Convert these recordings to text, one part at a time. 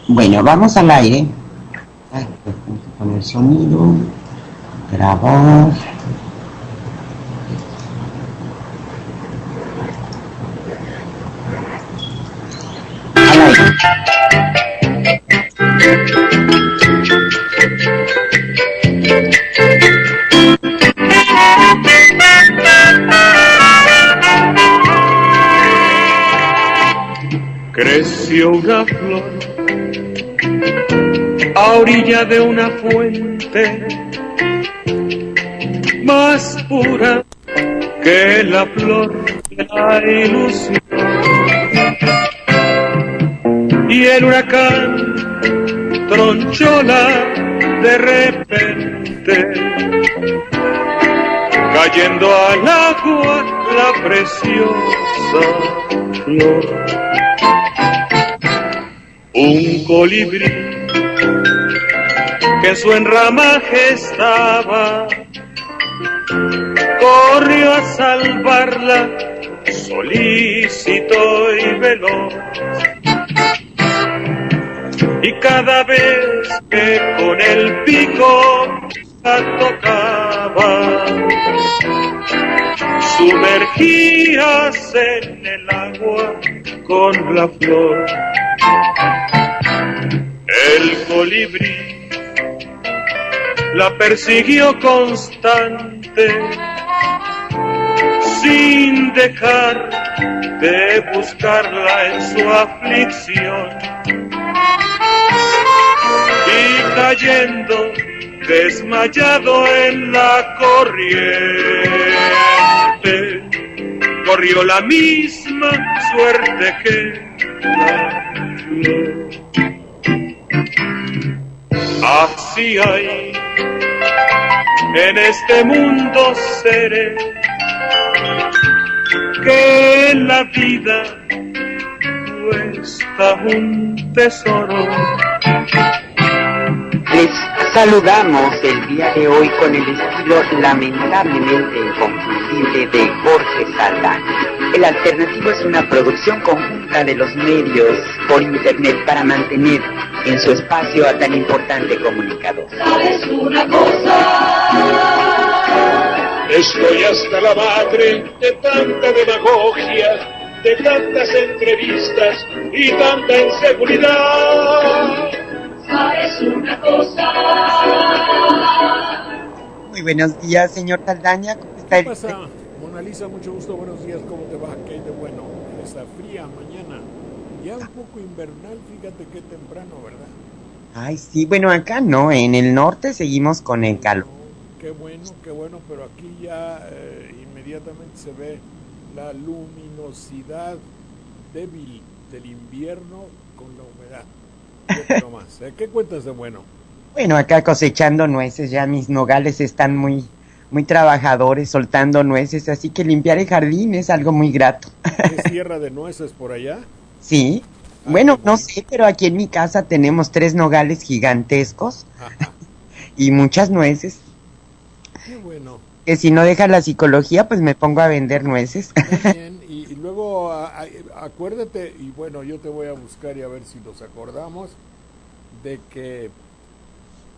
Bueno, vamos al aire. Ay, pues, tengo que poner sonido. Grabar. Al aire. Creció una flor a orilla de una fuente, más pura que la flor de la ilusión. Y el huracán tronchóla de repente, cayendo al agua la preciosa flor. Un colibrí que en su enramaje estaba corrió a salvarla, solícito y veloz. Y cada vez que con el pico la tocaba, sumergíase en el agua con la flor. El colibrí la persiguió constante, sin dejar de buscarla en su aflicción. Y cayendo desmayado en la corriente, corrió la misma suerte que la flor. Así hay en este mundo seres que en la vida cuesta un tesoro. Les saludamos el día de hoy con el estilo lamentablemente inconfundible de Jorge Saldaña. El Alternativo es una producción conjunta de los medios por internet para mantener en su espacio a tan importante comunicador. ¿Sabes una cosa? Estoy hasta la madre de tanta demagogia, de tantas entrevistas y tanta inseguridad. ¿Sabes una cosa? Muy buenos días, señor Saldaña. ¿Cómo está? ¿Qué pasa? Mona Lisa, mucho gusto, buenos días, ¿cómo te va? ¿Qué hay de bueno en esta fría mañana? Ya un poco invernal, fíjate qué temprano, ¿verdad? Ay, sí, bueno, acá no, en el norte seguimos con el calor. Qué bueno, pero aquí ya inmediatamente se ve la luminosidad débil del invierno con la humedad. Fíjate nomás, ¿qué cuentas de bueno? Bueno, acá cosechando nueces, ya mis nogales están muy trabajadores, soltando nueces, así que limpiar el jardín es algo muy grato. ¿Es tierra de nueces por allá? Sí, bueno, no sé, pero aquí en mi casa tenemos 3 nogales gigantescos y muchas nueces. Qué bueno. Que si no deja la psicología, pues me pongo a vender nueces. Muy bien, y luego acuérdate, y bueno, yo te voy a buscar y a ver si nos acordamos, de que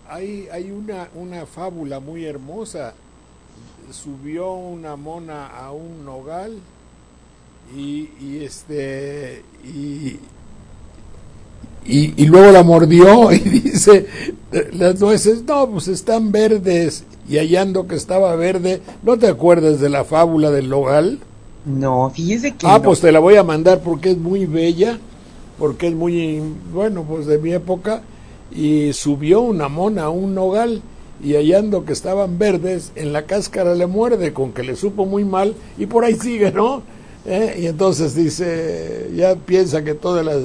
hay una fábula muy hermosa. Subió una mona a un nogal y luego la mordió y dice, las nueces, no, pues están verdes, y hallando que estaba verde. ¿No te acuerdas de la fábula del nogal? No, fíjese que no. no. Pues te la voy a mandar porque es muy bella, porque es muy, bueno, pues de mi época. Y subió una mona a un nogal y hallando que estaban verdes, en la cáscara le muerde, con que le supo muy mal, y por ahí sigue, ¿no? Y entonces dice, ya piensa que todas las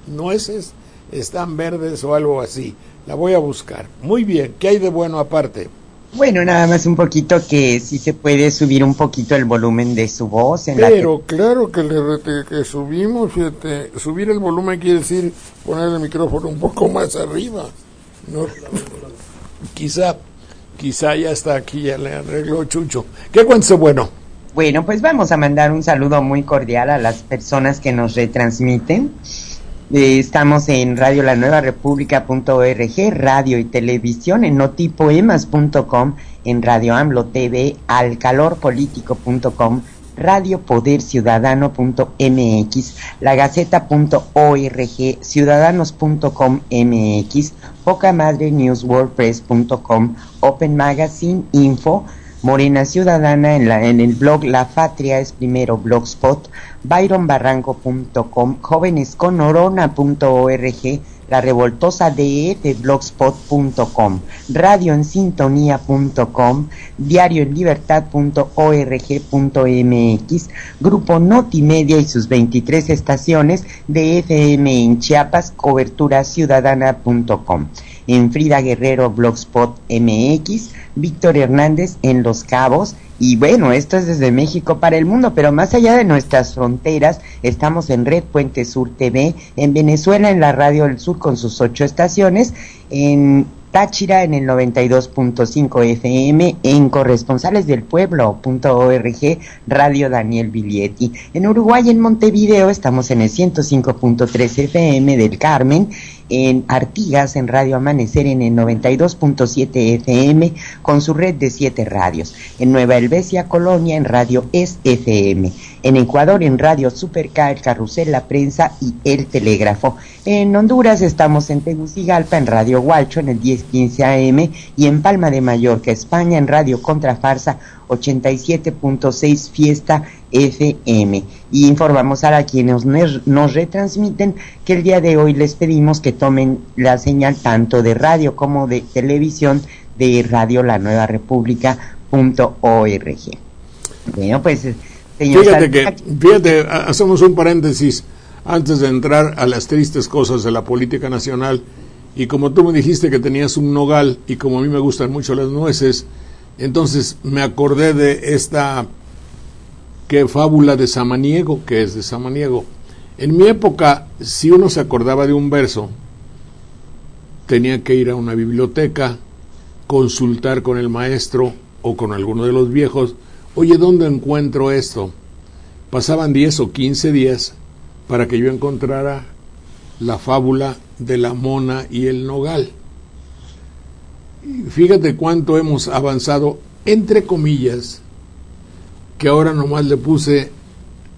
nueces están verdes o algo así. La voy a buscar. Muy bien, ¿qué hay de bueno aparte? Bueno, nada más un poquito que sí se puede subir un poquito el volumen de su voz. Pero claro que que subimos, fíjate, subir el volumen quiere decir poner el micrófono un poco más arriba. No, quizá ya está aquí, ya le arregló Chucho. ¿Qué cuento bueno? Bueno, pues vamos a mandar un saludo muy cordial a las personas que nos retransmiten. Estamos en Radio La Nueva República.org, radio y televisión, en notipoemas.com, en Radio AMLO TV, alcalorpolitico.com, radiopoderciudadano.mx, lagaceta.org, ciudadanos.com MX, pocamadrenewswordpress.com, Open Magazine Info, Morena Ciudadana en el blog La Patria es Primero Blogspot, byronbarranco.com, jovenesconorona.org, La Revoltosa DF blogspot.com, radioensintonía.com, diarioenlibertad.org.mx, Grupo Notimedia y sus 23 estaciones de FM en Chiapas, coberturaciudadana.com, en Frida Guerrero blogspot MX, Víctor Hernández en Los Cabos. Y bueno, esto es desde México para el mundo, pero más allá de nuestras fronteras, estamos en Red Puente Sur TV, en Venezuela en la Radio del Sur con sus 8 estaciones, en Táchira en el 92.5 FM, en corresponsalesdelpueblo.org, Radio Daniel Biglietti. En Uruguay, en Montevideo, estamos en el 105.3 FM del Carmen, en Artigas, en Radio Amanecer, en el 92.7 FM, con su red de 7 radios. En Nueva Helvecia, Colonia, en Radio Es FM. En Ecuador, en Radio Super K, el Carrusel, la Prensa y el Telégrafo. En Honduras estamos en Tegucigalpa, en Radio Hualcho, en el 1015 AM, y en Palma de Mallorca, España, en Radio Contrafarsa 87.6 Fiesta FM. Y informamos a quienes nos retransmiten que el día de hoy les pedimos que tomen la señal tanto de radio como de televisión de Radio La Nueva República.org. Bueno, pues, señor Fíjate, hacemos un paréntesis antes de entrar a las tristes cosas de la política nacional. Y como tú me dijiste que tenías un nogal, y como a mí me gustan mucho las nueces, entonces me acordé de esta fábula de Samaniego, que es de Samaniego. En mi época, si uno se acordaba de un verso, tenía que ir a una biblioteca, consultar con el maestro o con alguno de los viejos. Oye, ¿dónde encuentro esto? Pasaban 10 o 15 días para que yo encontrara la fábula de la mona y el nogal. Y fíjate cuánto hemos avanzado, entre comillas, que ahora nomás le puse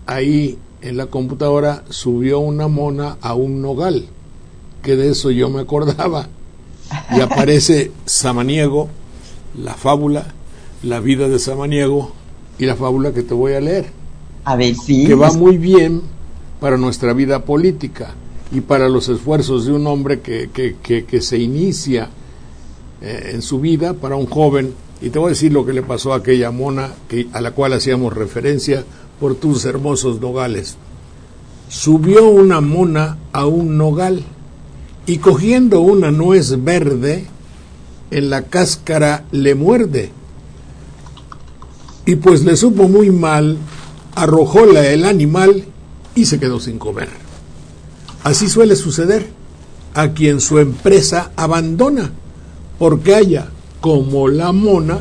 ahí en la computadora, subió una mona a un nogal, que de eso yo me acordaba, y aparece Samaniego, la fábula, la vida de Samaniego, y la fábula que te voy a leer, a ver, sí, que va muy bien para nuestra vida política y para los esfuerzos de un hombre que se inicia en su vida, para un joven. Y te voy a decir lo que le pasó a aquella mona a la cual hacíamos referencia por tus hermosos nogales. Subió una mona a un nogal y cogiendo una nuez verde, en la cáscara le muerde. Y pues le supo muy mal, arrojóla el animal y se quedó sin comer. Así suele suceder a quien su empresa abandona, porque haya, como la mona,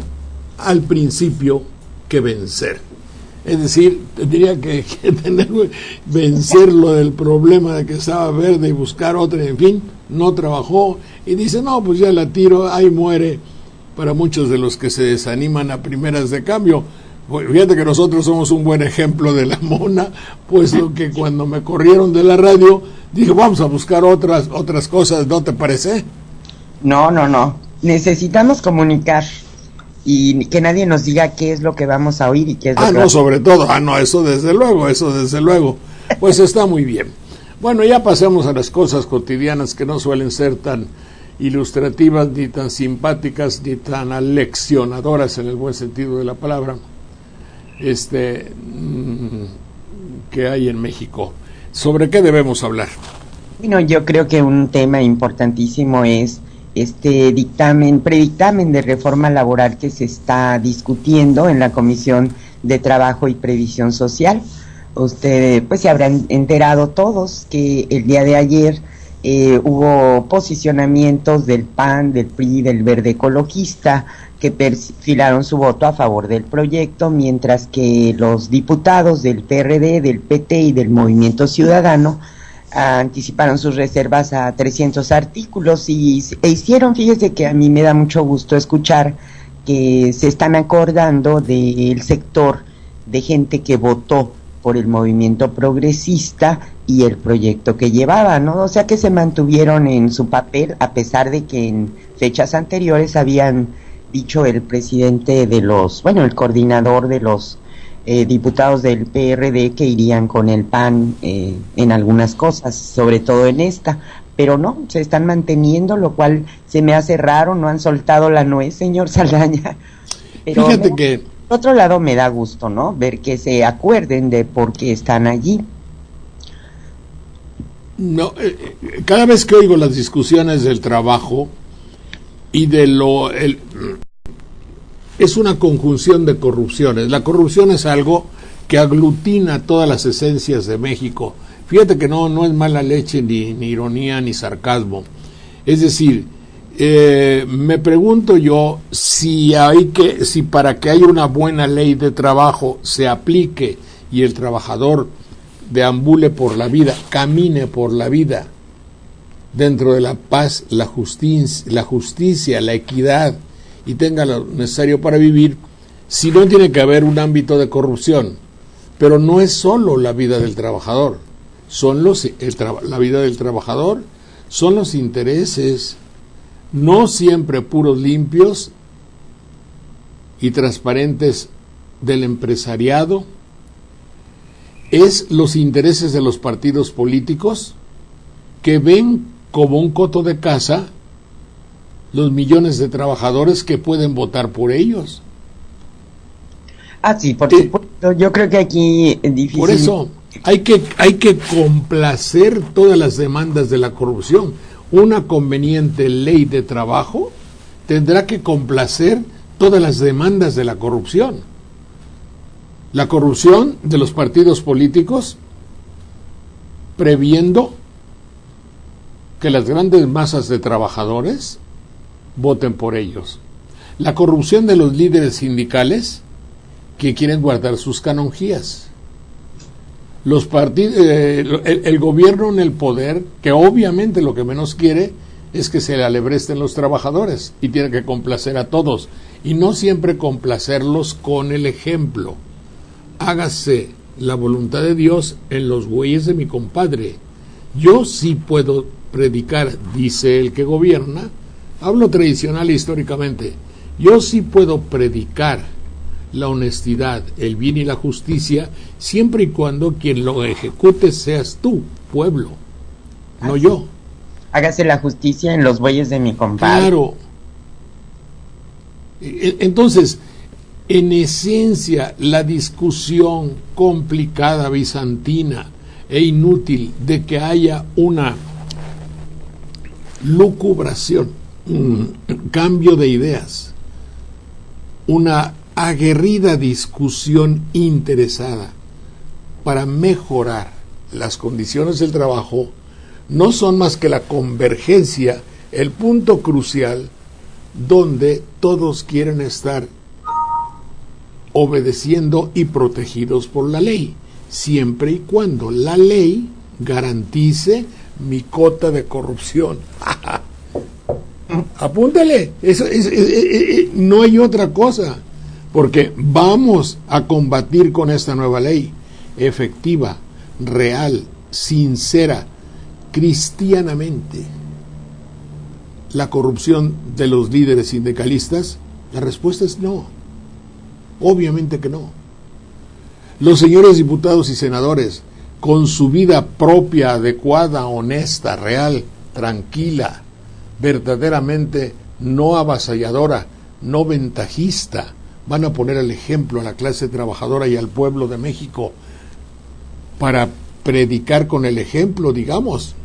al principio que vencer. Es decir, tendría que vencer lo del problema de que estaba verde y buscar otra, en fin, no trabajó y dice, no, pues ya la tiro, ahí muere. Para muchos de los que se desaniman a primeras de cambio, pues fíjate que nosotros somos un buen ejemplo de la mona, puesto que cuando me corrieron de la radio, dije, vamos a buscar otras cosas, ¿no te parece? No. Necesitamos comunicar y que nadie nos diga qué es lo que vamos a oír y qué es lo que no, sobre todo, eso desde luego, pues está muy bien. Bueno, ya pasemos a las cosas cotidianas que no suelen ser tan ilustrativas, ni tan simpáticas, ni tan aleccionadoras en el buen sentido de la palabra, que hay en México. ¿Sobre qué debemos hablar? Bueno, yo creo que un tema importantísimo es este predictamen de reforma laboral que se está discutiendo en la Comisión de Trabajo y Previsión Social. Ustedes pues se habrán enterado todos que el día de ayer hubo posicionamientos del PAN, del PRI, del Verde Ecologista, que perfilaron su voto a favor del proyecto, mientras que los diputados del PRD, del PT y del Movimiento Ciudadano anticiparon sus reservas a 300 artículos y hicieron, fíjese que a mí me da mucho gusto escuchar que se están acordando del sector de gente que votó por el movimiento progresista y el proyecto que llevaba, ¿no? O sea que se mantuvieron en su papel, a pesar de que en fechas anteriores habían dicho el presidente de los, bueno, el coordinador de los diputados del PRD que irían con el PAN en algunas cosas, sobre todo en esta, pero no, se están manteniendo, lo cual se me hace raro, no han soltado la nuez, señor Saldaña. Pero fíjate que por otro lado me da gusto, ¿no? Ver que se acuerden de por qué están allí. no, cada vez que oigo las discusiones del trabajo y de es una conjunción de corrupciones. La corrupción es algo que aglutina todas las esencias de México. Fíjate que no es mala leche, ni ironía, ni sarcasmo. Es decir, me pregunto yo si para que haya una buena ley de trabajo se aplique y el trabajador deambule por la vida, camine por la vida dentro de la paz, la justicia, la equidad, y tenga lo necesario para vivir, si no tiene que haber un ámbito de corrupción. Pero no es solo la vida del trabajador, la vida del trabajador son los intereses, no siempre puros, limpios y transparentes del empresariado, es los intereses de los partidos políticos que ven como un coto de caza los millones de trabajadores que pueden votar por ellos. Ah, sí, por supuesto. Yo creo que aquí es difícil. Por eso hay que complacer todas las demandas de la corrupción. Una conveniente ley de trabajo tendrá que complacer todas las demandas de la corrupción. La corrupción de los partidos políticos, previendo que las grandes masas de trabajadores voten por ellos. La corrupción de los líderes sindicales que quieren guardar sus canonjías. Los partidos, el gobierno en el poder, que obviamente lo que menos quiere es que se le alebresten los trabajadores y tiene que complacer a todos y no siempre complacerlos con el ejemplo. Hágase la voluntad de Dios en los bueyes de mi compadre. Yo sí puedo predicar, dice el que gobierna, hablo tradicional e históricamente, yo sí puedo predicar la honestidad, el bien y la justicia, siempre y cuando quien lo ejecute seas tú, pueblo, no yo. Hágase la justicia en los bueyes de mi compadre. Claro. Entonces, en esencia, la discusión complicada, bizantina e inútil de que haya una lucubración, un cambio de ideas, una aguerrida discusión interesada para mejorar las condiciones del trabajo, no son más que la convergencia, el punto crucial donde todos quieren estar obedeciendo y protegidos por la ley, siempre y cuando la ley garantice mi cota de corrupción. Apúntale, no hay otra cosa, porque vamos a combatir con esta nueva ley efectiva, real, sincera, cristianamente, la corrupción de los líderes sindicalistas. La respuesta es no, obviamente que no. Los señores diputados y senadores, con su vida propia, adecuada, honesta, real, tranquila, verdaderamente no avasalladora, no ventajista, van a poner el ejemplo a la clase trabajadora y al pueblo de México para predicar con el ejemplo, digamos,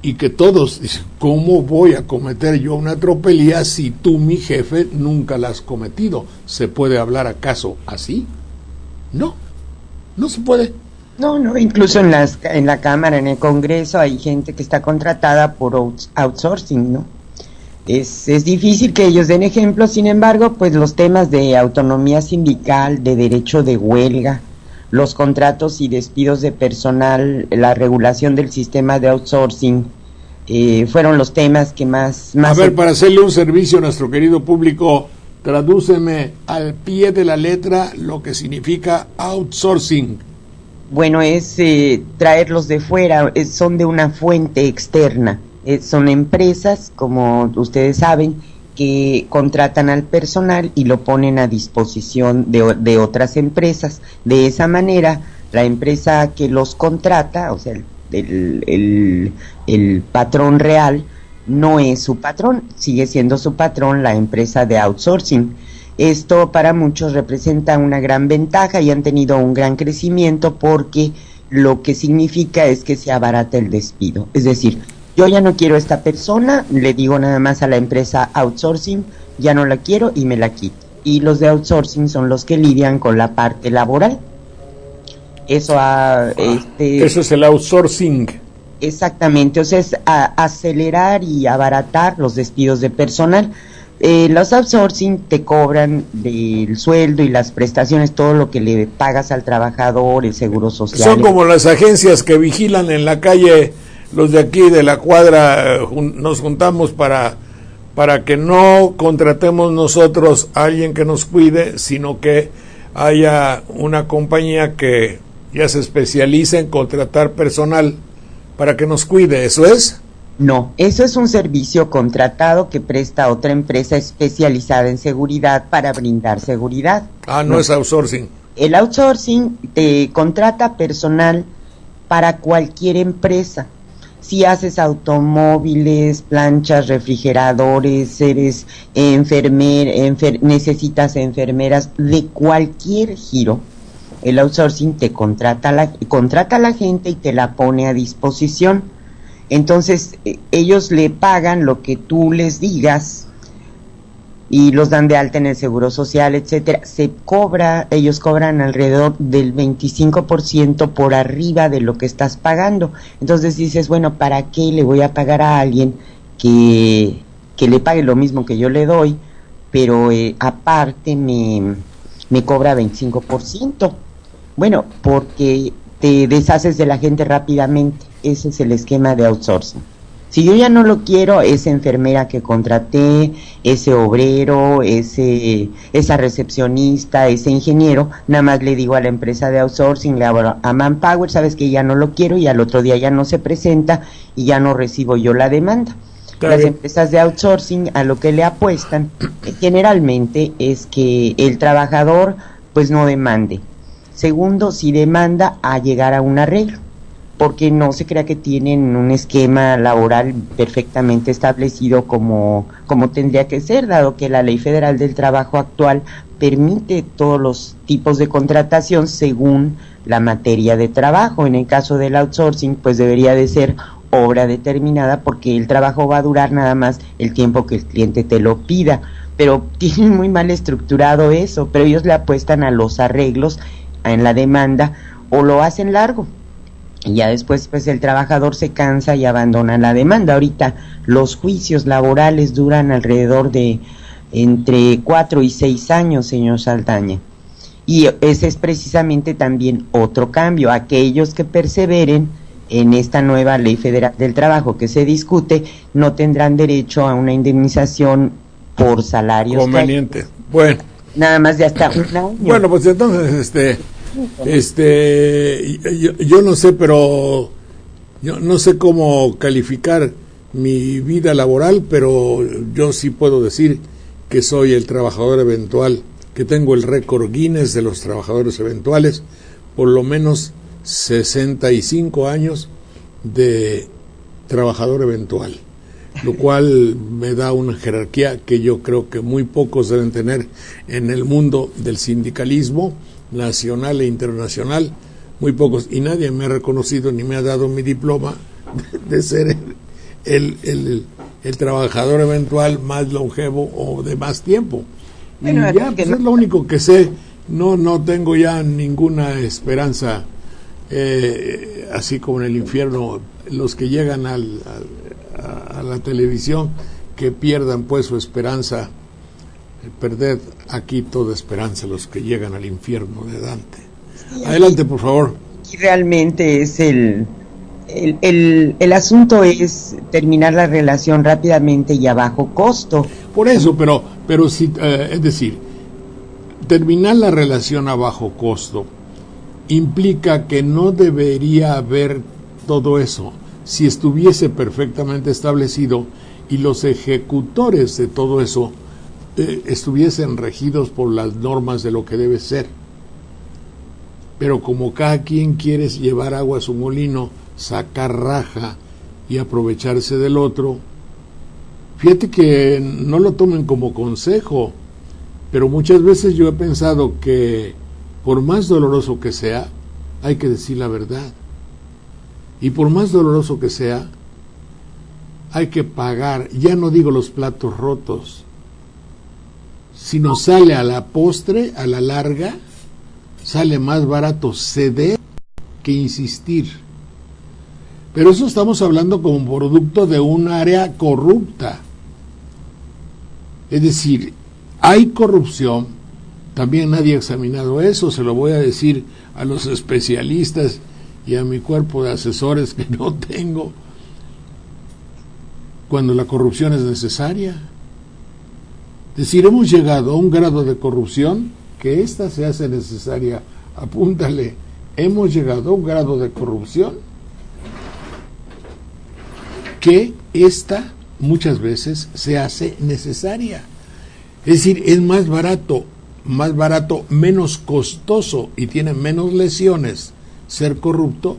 y que todos dicen, ¿cómo voy a cometer yo una tropelía si tú, mi jefe, nunca la has cometido? ¿Se puede hablar acaso así? No, no se puede. No, incluso en la Cámara, en el Congreso, hay gente que está contratada por outsourcing, ¿no? Es difícil que ellos den ejemplo, sin embargo, pues los temas de autonomía sindical, de derecho de huelga, los contratos y despidos de personal, la regulación del sistema de outsourcing, fueron los temas que más... A ver, para hacerle un servicio a nuestro querido público, tradúceme al pie de la letra lo que significa outsourcing. Bueno, es traerlos de fuera, son de una fuente externa, son empresas, como ustedes saben, que contratan al personal y lo ponen a disposición de otras empresas. De esa manera, la empresa que los contrata, o sea, el patrón real, no es su patrón, sigue siendo su patrón la empresa de outsourcing. Esto para muchos representa una gran ventaja y han tenido un gran crecimiento porque lo que significa es que se abarata el despido. Es decir, yo ya no quiero a esta persona, le digo nada más a la empresa outsourcing, ya no la quiero y me la quito. Y los de outsourcing son los que lidian con la parte laboral. Eso es el outsourcing. Exactamente, o sea, es acelerar y abaratar los despidos de personal. Los outsourcing te cobran del sueldo y las prestaciones, todo lo que le pagas al trabajador, el seguro social. Son como las agencias que vigilan en la calle, los de aquí de la cuadra, nos juntamos para que no contratemos nosotros a alguien que nos cuide, sino que haya una compañía que ya se especializa en contratar personal para que nos cuide, ¿eso es? No, eso es un servicio contratado que presta otra empresa especializada en seguridad para brindar seguridad. No es outsourcing. El outsourcing te contrata personal para cualquier empresa. Si haces automóviles, planchas, refrigeradores, eres necesitas enfermeras de cualquier giro, el outsourcing te contrata a la gente y te la pone a disposición. Entonces ellos le pagan lo que tú les digas y los dan de alta en el seguro social, etcétera. Ellos cobran alrededor del 25% por arriba de lo que estás pagando. Entonces dices, bueno, ¿para qué le voy a pagar a alguien que le pague lo mismo que yo le doy, pero aparte me cobra 25%? Bueno, porque te deshaces de la gente rápidamente. Ese es el esquema de outsourcing. Si yo ya no lo quiero, esa enfermera que contraté, ese obrero, esa recepcionista, ese ingeniero, nada más le digo a la empresa de outsourcing, le hablo a Manpower, sabes que ya no lo quiero, y al otro día ya no se presenta y ya no recibo yo la demanda. Claro. Las empresas de outsourcing a lo que le apuestan generalmente es que el trabajador pues no demande. Segundo, si demanda, a llegar a un arreglo, porque no se crea que tienen un esquema laboral perfectamente establecido como tendría que ser, dado que la Ley Federal del Trabajo actual permite todos los tipos de contratación según la materia de trabajo. En el caso del outsourcing, pues debería de ser obra determinada, porque el trabajo va a durar nada más el tiempo que el cliente te lo pida, pero tienen muy mal estructurado eso, pero ellos le apuestan a los arreglos en la demanda o lo hacen largo. Y ya después pues el trabajador se cansa y abandona la demanda. Ahorita los juicios laborales duran alrededor de entre 4 y 6 años, señor Saldaña. Y ese es precisamente también otro cambio. Aquellos que perseveren en esta nueva Ley Federal del Trabajo que se discute no tendrán derecho a una indemnización por salarios conveniente. Bueno, nada más de hasta un año. Bueno, pues entonces yo no sé, pero yo no sé cómo calificar mi vida laboral, pero yo sí puedo decir que soy el trabajador eventual, que tengo el récord Guinness de los trabajadores eventuales, por lo menos 65 años de trabajador eventual, lo cual me da una jerarquía que yo creo que muy pocos deben tener en el mundo del sindicalismo nacional e internacional, muy pocos, y nadie me ha reconocido ni me ha dado mi diploma de ser el trabajador eventual más longevo o de más tiempo. Bueno, y ya pues es lo único que sé. No tengo ya ninguna esperanza, así como en el infierno los que llegan a la televisión, que pierdan pues su esperanza, perder aquí toda esperanza los que llegan al infierno de Dante. Adelante, por favor. Y realmente es el asunto es terminar la relación rápidamente y a bajo costo. Por eso, pero si, es decir, terminar la relación a bajo costo implica que no debería haber todo eso si estuviese perfectamente establecido y los ejecutores de todo eso estuviesen regidos por las normas de lo que debe ser. Pero como cada quien quiere llevar agua a su molino, sacar raja y aprovecharse del otro, fíjate que no lo tomen como consejo, pero muchas veces yo he pensado que por más doloroso que sea, hay que decir la verdad. Y por más doloroso que sea, hay que pagar, ya no digo los platos rotos, sino sale a la postre, a la larga, sale más barato ceder que insistir. Pero eso estamos hablando como producto de un área corrupta. Es decir, hay corrupción, también nadie ha examinado eso, se lo voy a decir a los especialistas y a mi cuerpo de asesores que no tengo, cuando la corrupción es necesaria. Es decir, hemos llegado a un grado de corrupción que ésta se hace necesaria. Apúntale, hemos llegado a un grado de corrupción que ésta muchas veces se hace necesaria. Es decir, es más barato, menos costoso y tiene menos lesiones ser corrupto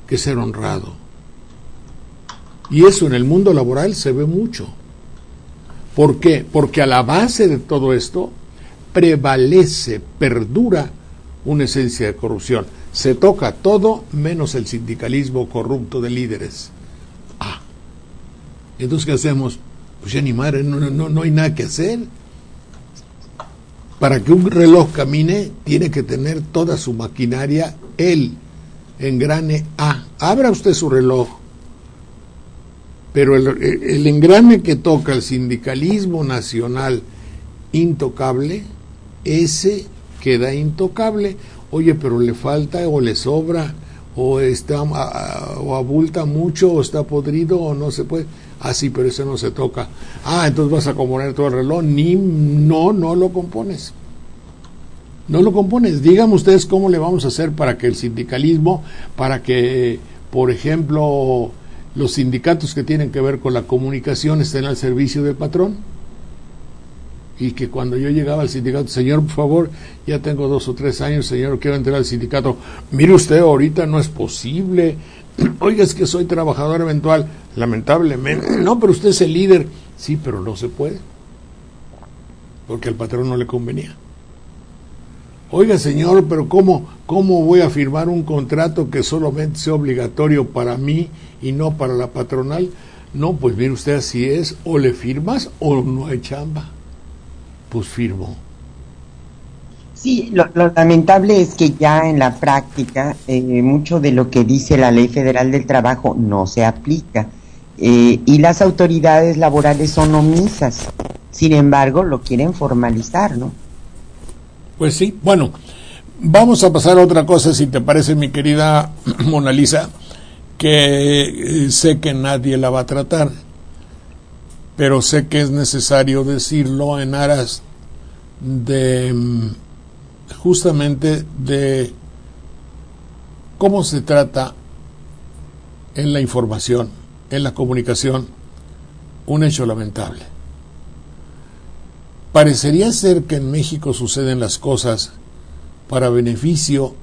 que ser honrado. Y eso en el mundo laboral se ve mucho. ¿Por qué? Porque a la base de todo esto prevalece, perdura una esencia de corrupción. Se toca todo menos el sindicalismo corrupto de líderes. Entonces, ¿qué hacemos? Pues ya ni madre, no hay nada que hacer. Para que un reloj camine, tiene que tener toda su maquinaria, el engrane A. Abra usted su reloj. Pero el engrane que toca el sindicalismo nacional intocable, ese queda intocable. Oye, pero le falta o le sobra, o abulta mucho, o está podrido, o no se puede. Sí, pero ese no se toca. Entonces vas a componer todo el reloj. No lo compones. No lo compones. Díganme ustedes cómo le vamos a hacer para que el sindicalismo, para que, por ejemplo, los sindicatos que tienen que ver con la comunicación estén al servicio del patrón. Y que cuando yo llegaba al sindicato, señor, por favor, ya tengo 2 o 3 años, señor, quiero entrar al sindicato. Mire usted, ahorita no es posible. Oiga, es que soy trabajador eventual. Lamentablemente. No, pero usted es el líder. Sí, pero no se puede. Porque al patrón no le convenía. Oiga, señor, pero ¿cómo voy a firmar un contrato que solamente sea obligatorio para mí y no para la patronal? No, pues mire usted, así es. O le firmas o no hay chamba. Pues firmo. Sí, lo lamentable es que ya en la práctica mucho de lo que dice la Ley Federal del Trabajo no se aplica y las autoridades laborales son omisas. Sin embargo, lo quieren formalizar, ¿no? Pues sí. Bueno, vamos a pasar a otra cosa, si te parece, mi querida Mona Lisa, que sé que nadie la va a tratar, pero sé que es necesario decirlo en aras de justamente de cómo se trata en la información, en la comunicación, un hecho lamentable. Parecería ser que en México suceden las cosas para beneficio,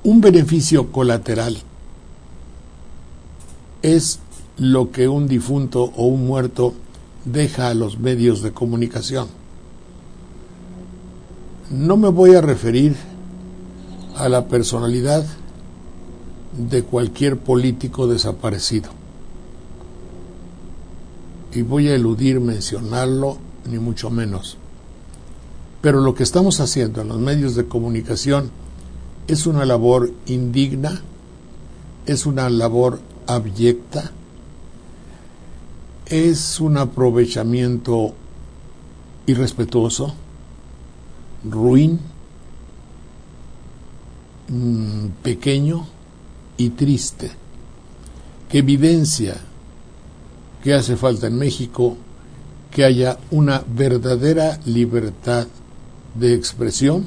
un beneficio colateral es lo que un difunto o un muerto deja a los medios de comunicación. No me voy a referir a la personalidad de cualquier político desaparecido. Y voy a eludir mencionarlo, ni mucho menos. Pero lo que estamos haciendo en los medios de comunicación es una labor indigna, es una labor abyecta, es un aprovechamiento irrespetuoso, ruin, pequeño y triste, que evidencia que hace falta en México que haya una verdadera libertad de expresión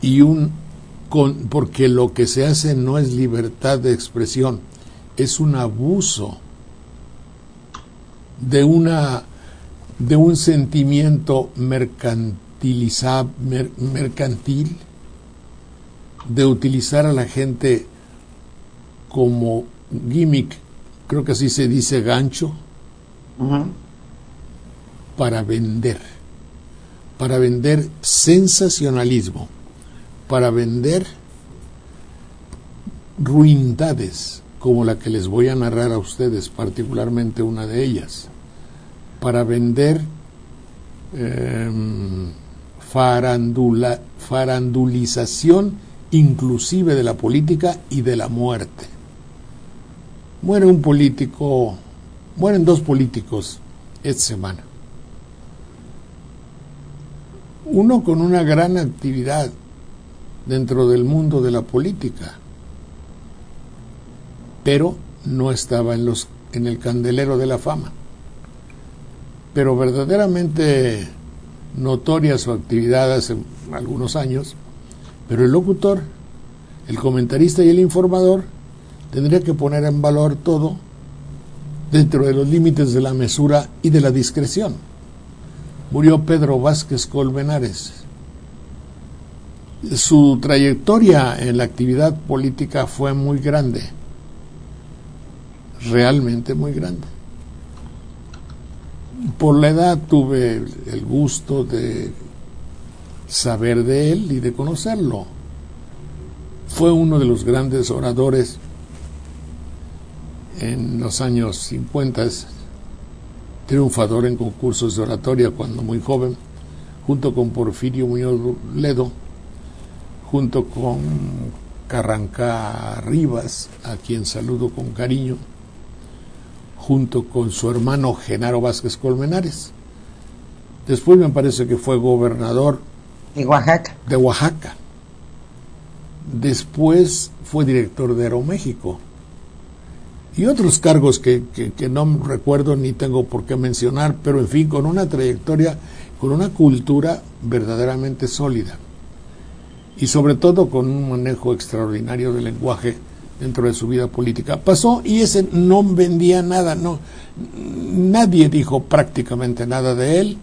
y porque lo que se hace no es libertad de expresión, es un abuso de un sentimiento mercantil, de utilizar a la gente como gimmick, creo que así se dice, gancho, para vender sensacionalismo, para vender ruindades como la que les voy a narrar a ustedes, particularmente una de ellas, para vender farandulización inclusive de la política y de la muerte. Mueren dos políticos esta semana. Uno con una gran actividad dentro del mundo de la política, pero no estaba en el candelero de la fama. Pero verdaderamente notoria su actividad hace algunos años, pero el locutor, el comentarista y el informador tendría que poner en valor todo dentro de los límites de la mesura y de la discreción. Murió Pedro Vázquez Colmenares. Su trayectoria en la actividad política fue muy grande, realmente muy grande. Por la edad tuve el gusto de saber de él y de conocerlo. Fue uno de los grandes oradores en los años 50, triunfador en concursos de oratoria cuando muy joven, junto con Porfirio Muñoz Ledo, junto con Carranca Rivas, a quien saludo con cariño, junto con su hermano Genaro Vázquez Colmenares. Después me parece que fue gobernador de Oaxaca. Después fue director de Aeroméxico y otros cargos que no recuerdo ni tengo por qué mencionar, pero en fin, con una trayectoria, con una cultura verdaderamente sólida y sobre todo con un manejo extraordinario del lenguaje dentro de su vida política. Pasó y ese no vendía nada, nadie dijo prácticamente nada de él.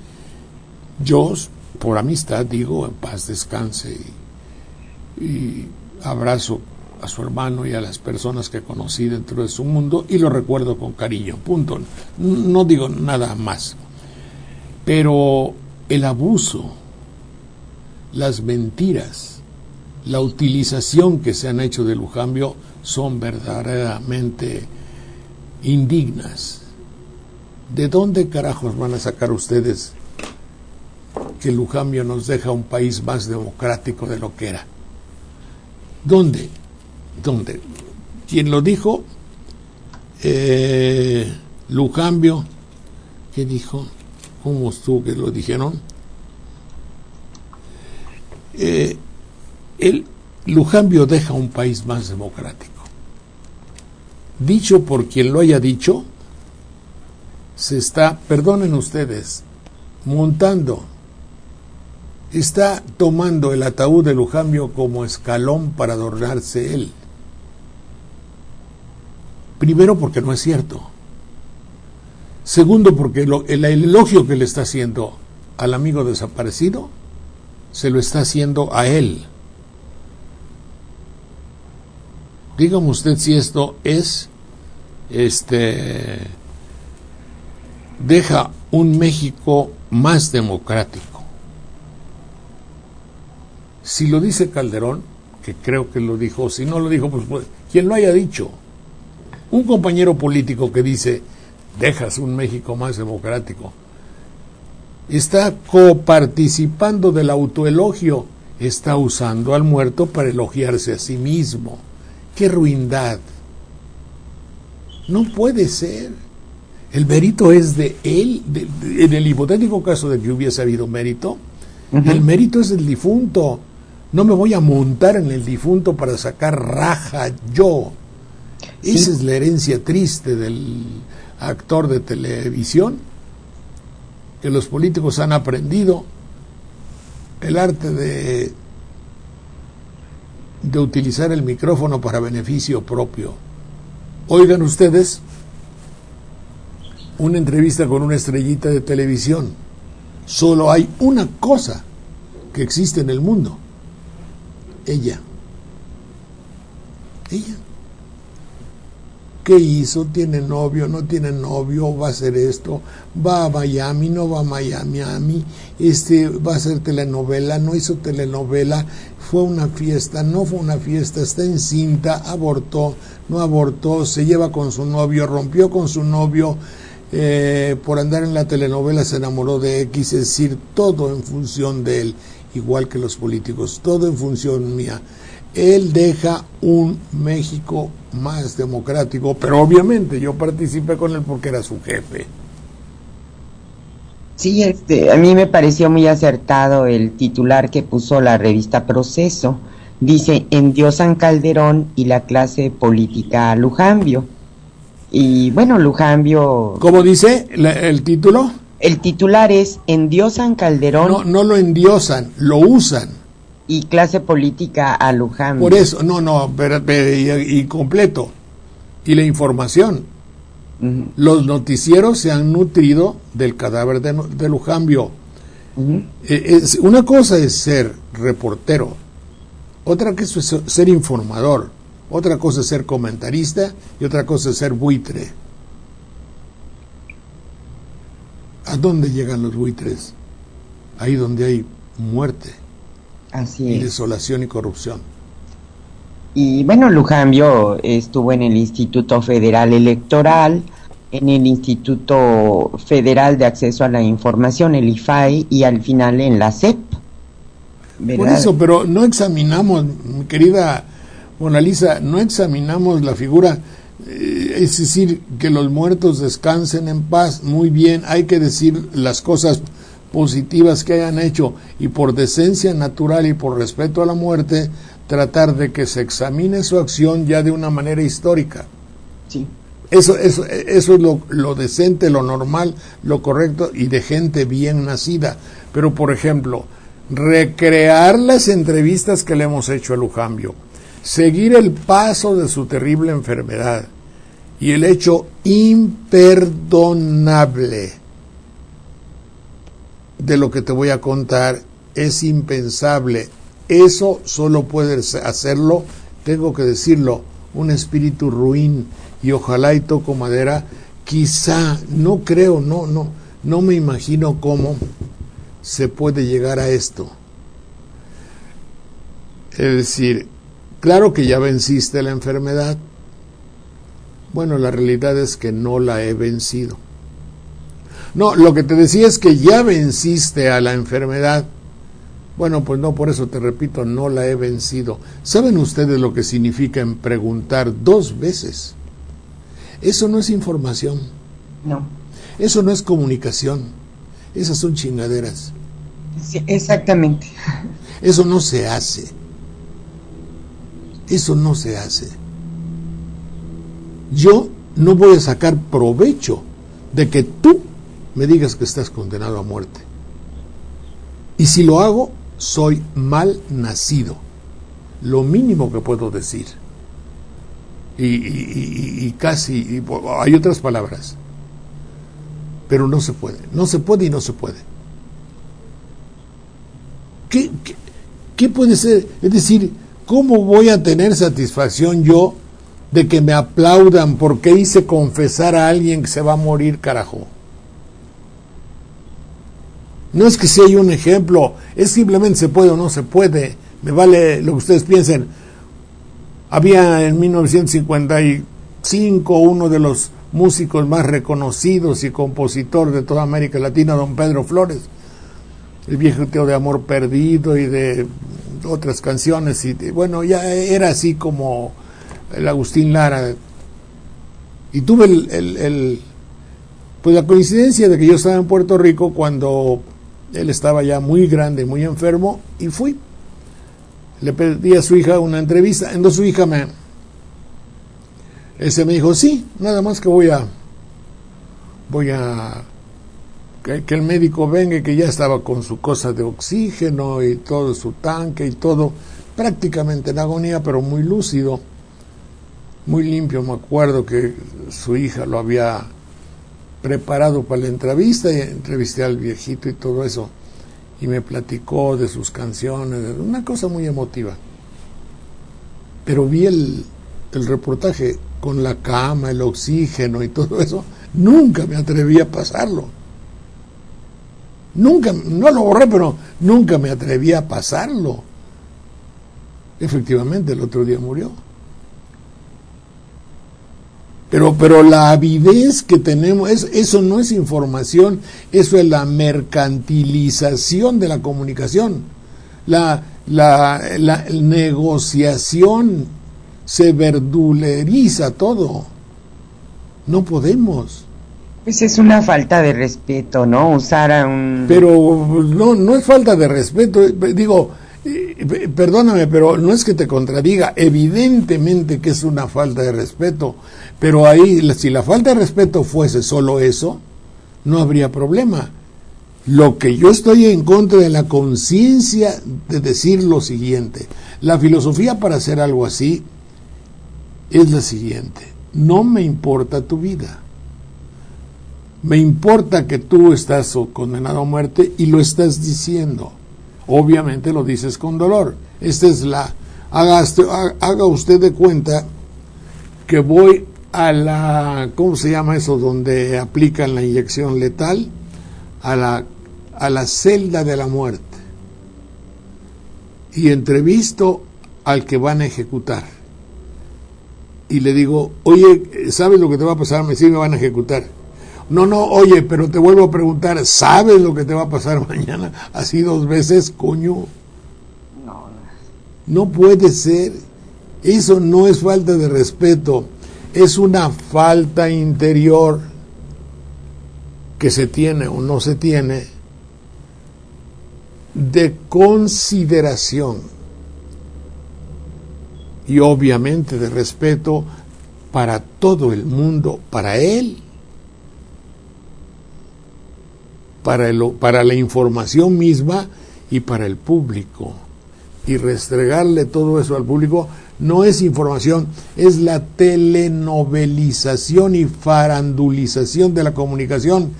Yo, por amistad, digo, en paz descanse y abrazo a su hermano y a las personas que conocí dentro de su mundo y lo recuerdo con cariño, punto. No digo nada más. Pero el abuso, las mentiras, la utilización que se han hecho de Lujambio son verdaderamente indignas. ¿De dónde carajos van a sacar ustedes que Lujambio nos deja un país más democrático de lo que era? ¿Dónde? ¿Quién lo dijo? Lujambio. ¿Qué dijo? ¿Cómo estuvo que lo dijeron? Lujambio deja un país más democrático. Dicho por quien lo haya dicho, se está, perdonen ustedes, montando, está tomando el ataúd de Lujambio como escalón para adornarse él. Primero, porque no es cierto. Segundo, porque el elogio que le está haciendo al amigo desaparecido se lo está haciendo a él. Dígame usted si esto es deja un México más democrático. Si lo dice Calderón, que creo que lo dijo, si no lo dijo, pues quien lo haya dicho, un compañero político que dice dejas un México más democrático, está coparticipando del autoelogio, está usando al muerto para elogiarse a sí mismo. ¡Qué ruindad! No puede ser. El mérito es de él. En el hipotético caso de que hubiese habido mérito, el mérito es del difunto. No me voy a montar en el difunto para sacar raja yo. Sí. Esa es la herencia triste del actor de televisión, que los políticos han aprendido el arte de utilizar el micrófono para beneficio propio. Oigan ustedes una entrevista con una estrellita de televisión. Solo hay una cosa que existe en el mundo: ella. ¿Qué hizo? ¿Tiene novio? ¿No tiene novio? ¿Va a hacer esto? ¿Va a Miami? ¿No va a Miami? ¿Va a hacer telenovela? ¿No hizo telenovela? ¿Fue una fiesta? ¿No fue una fiesta? ¿Está encinta? ¿Abortó? ¿No abortó? ¿Se lleva con su novio? ¿Rompió con su novio? Por andar en la telenovela se enamoró de X. Es decir, todo en función de él, igual que los políticos, todo en función mía. Él deja un México más democrático, pero obviamente yo participé con él porque era su jefe. Sí, a mí me pareció muy acertado el titular que puso la revista Proceso. Dice: endiosan Calderón y la clase política a Lujambio. Y bueno, Lujambio... ¿Cómo dice el título? El titular es: endiosan Calderón... No lo endiosan, lo usan. Y clase política a Lujambio. Por eso, y completo. Y la información. Los noticieros se han nutrido del cadáver de Lujambio. Una cosa es ser reportero, otra cosa es ser informador, otra cosa es ser comentarista y otra cosa es ser buitre. ¿A dónde llegan los buitres? Ahí donde hay muerte. Así y es. desolación y corrupción. Y bueno, Lujambio estuvo en el Instituto Federal Electoral, en el Instituto Federal de Acceso a la Información, el IFAI, y al final en la SEP. ¿Verdad? Por eso, pero no examinamos, mi querida Mona Lisa, no examinamos la figura, es decir, que los muertos descansen en paz. Muy bien, hay que decir las cosas positivas que hayan hecho, y por decencia natural y por respeto a la muerte, tratar de que se examine su acción ya de una manera histórica. Sí. Eso es lo decente, lo normal, lo correcto y de gente bien nacida. Pero, por ejemplo, recrear las entrevistas que le hemos hecho a Lujambio, seguir el paso de su terrible enfermedad y el hecho imperdonable de lo que te voy a contar es impensable. Eso solo puede hacerlo, tengo que decirlo, un espíritu ruin, y ojalá, y toco madera, quizá, no creo, no me imagino cómo se puede llegar a esto. Es decir, claro que ya venciste la enfermedad. Bueno, la realidad es que no la he vencido. No, lo que te decía es que ya venciste a la enfermedad. Bueno, pues no, por eso te repito, no la he vencido. ¿Saben ustedes lo que significa en preguntar 2 veces? Eso no es información. No. Eso no es comunicación. Esas son chingaderas. Sí, exactamente. Eso no se hace. Eso no se hace. Yo no voy a sacar provecho de que tú me digas que estás condenado a muerte. Y si lo hago, soy mal nacido. Lo mínimo que puedo decir. Y casi, hay otras palabras. Pero no se puede. No se puede y no se puede. ¿Qué puede ser? Es decir, ¿cómo voy a tener satisfacción yo de que me aplaudan porque hice confesar a alguien que se va a morir, carajo? No es que sea yo un ejemplo, es simplemente se puede o no se puede. Me vale lo que ustedes piensen. Había en 1955 uno de los músicos más reconocidos y compositor de toda América Latina, don Pedro Flores, el viejo Teo de Amor Perdido y de otras canciones, y bueno, ya era así como el Agustín Lara. Y tuve Pues la coincidencia de que yo estaba en Puerto Rico cuando él estaba ya muy grande, muy enfermo, y fui. Le pedí a su hija una entrevista. Entonces su hija me dijo, sí, nada más que voy a que el médico venga, y que ya estaba con su cosa de oxígeno y todo su tanque y todo, prácticamente en agonía, pero muy lúcido, muy limpio. Me acuerdo que su hija lo había preparado para la entrevista, y entrevisté al viejito y todo eso, y me platicó de sus canciones, una cosa muy emotiva. Pero vi el reportaje con la cama, el oxígeno y todo eso, nunca me atreví a pasarlo. Nunca, no lo borré, pero nunca me atreví a pasarlo. Efectivamente, el otro día murió. Pero la avidez que tenemos, eso no es información, eso es la mercantilización de la comunicación. La negociación, se verduleriza todo. No podemos. Pues es una falta de respeto, ¿no? Usar a un... Pero no es falta de respeto. Digo, perdóname, pero no es que te contradiga. Evidentemente que es una falta de respeto. Pero ahí, si la falta de respeto fuese solo eso, no habría problema. Lo que yo estoy en contra de la conciencia de decir lo siguiente. La filosofía para hacer algo así es la siguiente: no me importa tu vida, me importa que tú estás condenado a muerte y lo estás diciendo. Obviamente lo dices con dolor. Esta es haga usted de cuenta que voy a la, ¿cómo se llama eso? Donde aplican la inyección letal, a la celda de la muerte, y entrevisto al que van a ejecutar. Y le digo, oye, ¿sabes lo que te va a pasar? Me dice, me van a ejecutar. No, oye, pero te vuelvo a preguntar, ¿sabes lo que te va a pasar mañana? Así 2 veces, coño. No puede ser. Eso no es falta de respeto, es una falta interior que se tiene o no se tiene de consideración. Y obviamente de respeto para todo el mundo, para él, para la información misma y para el público. Y restregarle todo eso al público no es información, es la telenovelización y farandulización de la comunicación.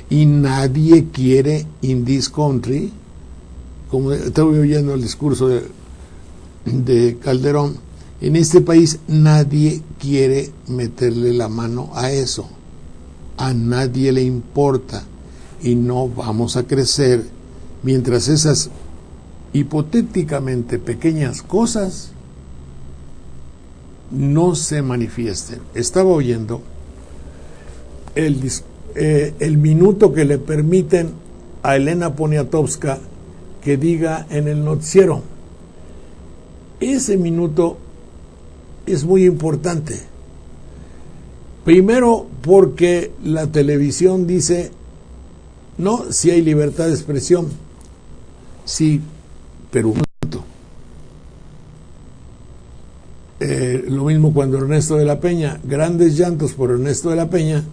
Y nadie quiere in this country, como estaba oyendo el discurso de Calderón, en este país nadie quiere meterle la mano a eso. A nadie le importa. Y no vamos a crecer mientras esas hipotéticamente pequeñas cosas no se manifiesten. Estaba oyendo el minuto que le permiten a Elena Poniatowska que diga en el noticiero. Ese minuto es muy importante. Primero, porque la televisión dice, no, si hay libertad de expresión. Sí, pero un minuto. Lo mismo cuando Ernesto de la Peña, grandes llantos por Ernesto de la Peña,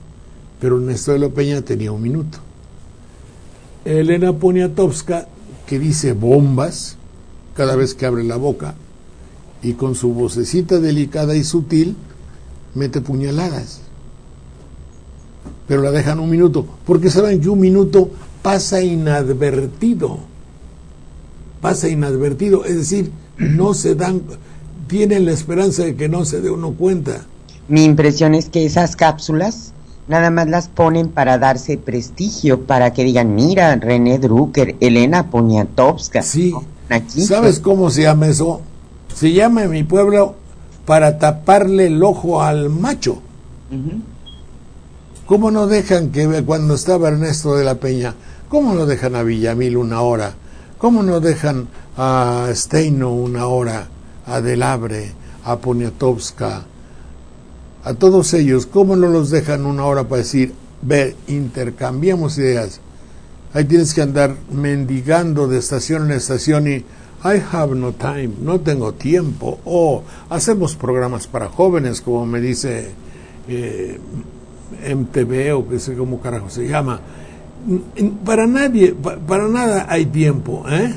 pero Ernesto de la Peña tenía un minuto. Elena Poniatowska, que dice bombas cada vez que abre la boca, y con su vocecita delicada y sutil mete puñaladas, pero la dejan un minuto, porque saben que un minuto pasa inadvertido, es decir, no se dan, tienen la esperanza de que no se dé uno cuenta. Mi impresión es que esas cápsulas nada más las ponen para darse prestigio, para que digan, mira, René Drucker, Elena Poniatowska. Sí, aquí, ¿sabes cómo se llama eso? Se llama en mi pueblo para taparle el ojo al macho. ¿Cómo no dejan que cuando estaba Ernesto de la Peña, cómo no dejan a Villamil 1 hora? ¿Cómo no dejan a Steino 1 hora? A Delabre, a Poniatowska, a todos ellos, ¿cómo no los dejan 1 hora para decir, intercambiemos ideas. Ahí tienes que andar mendigando de estación en estación y I have no time, no tengo tiempo. O hacemos programas para jóvenes, como me dice MTV o que sé cómo carajo se llama. Para nada hay tiempo, ¿eh?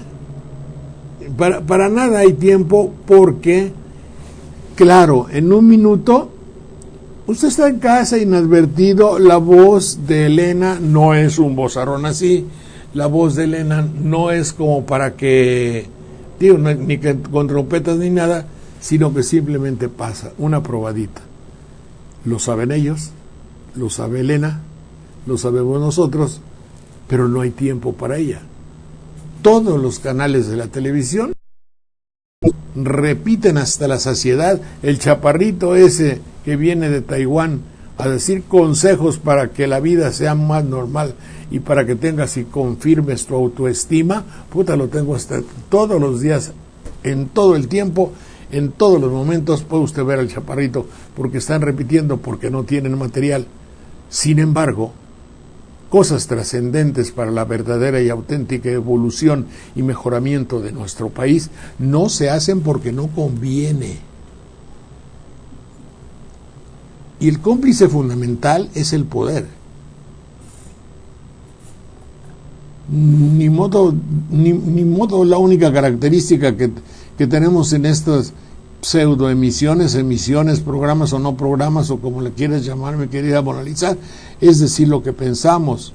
Para nada hay tiempo porque, claro, en un minuto usted está en casa inadvertido, la voz de Elena no es un vozarrón así, la voz de Elena no es como para que, digo, ni que con trompetas ni nada, sino que simplemente pasa una probadita. Lo saben ellos, lo sabe Elena, lo sabemos nosotros, pero no hay tiempo para ella. Todos los canales de la televisión repiten hasta la saciedad el chaparrito ese que viene de Taiwán a decir consejos para que la vida sea más normal y para que tengas y confirmes tu autoestima. Puta, lo tengo hasta todos los días, en todo el tiempo, en todos los momentos puede usted ver al chaparrito, porque están repitiendo, porque no tienen material. Sin embargo, cosas trascendentes para la verdadera y auténtica evolución y mejoramiento de nuestro país no se hacen porque no conviene. Y el cómplice fundamental es el poder. Ni modo la única característica que tenemos en estas pseudoemisiones, programas o no programas, o como le quieras llamar, mi querida Mona Lisa, es decir lo que pensamos.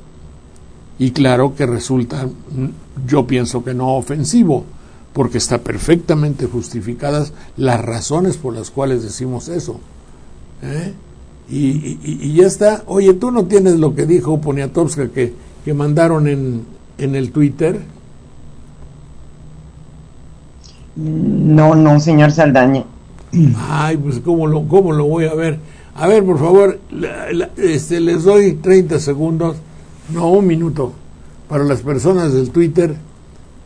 Y claro que resulta, yo pienso que no ofensivo, porque está perfectamente justificadas las razones por las cuales decimos eso. Y ya está. Oye, tú no tienes lo que dijo Poniatowska que mandaron en el Twitter. No, señor Saldaña. Ay, pues ¿cómo lo voy a ver? A ver, por favor, les doy 30 segundos, no, un minuto, para las personas del Twitter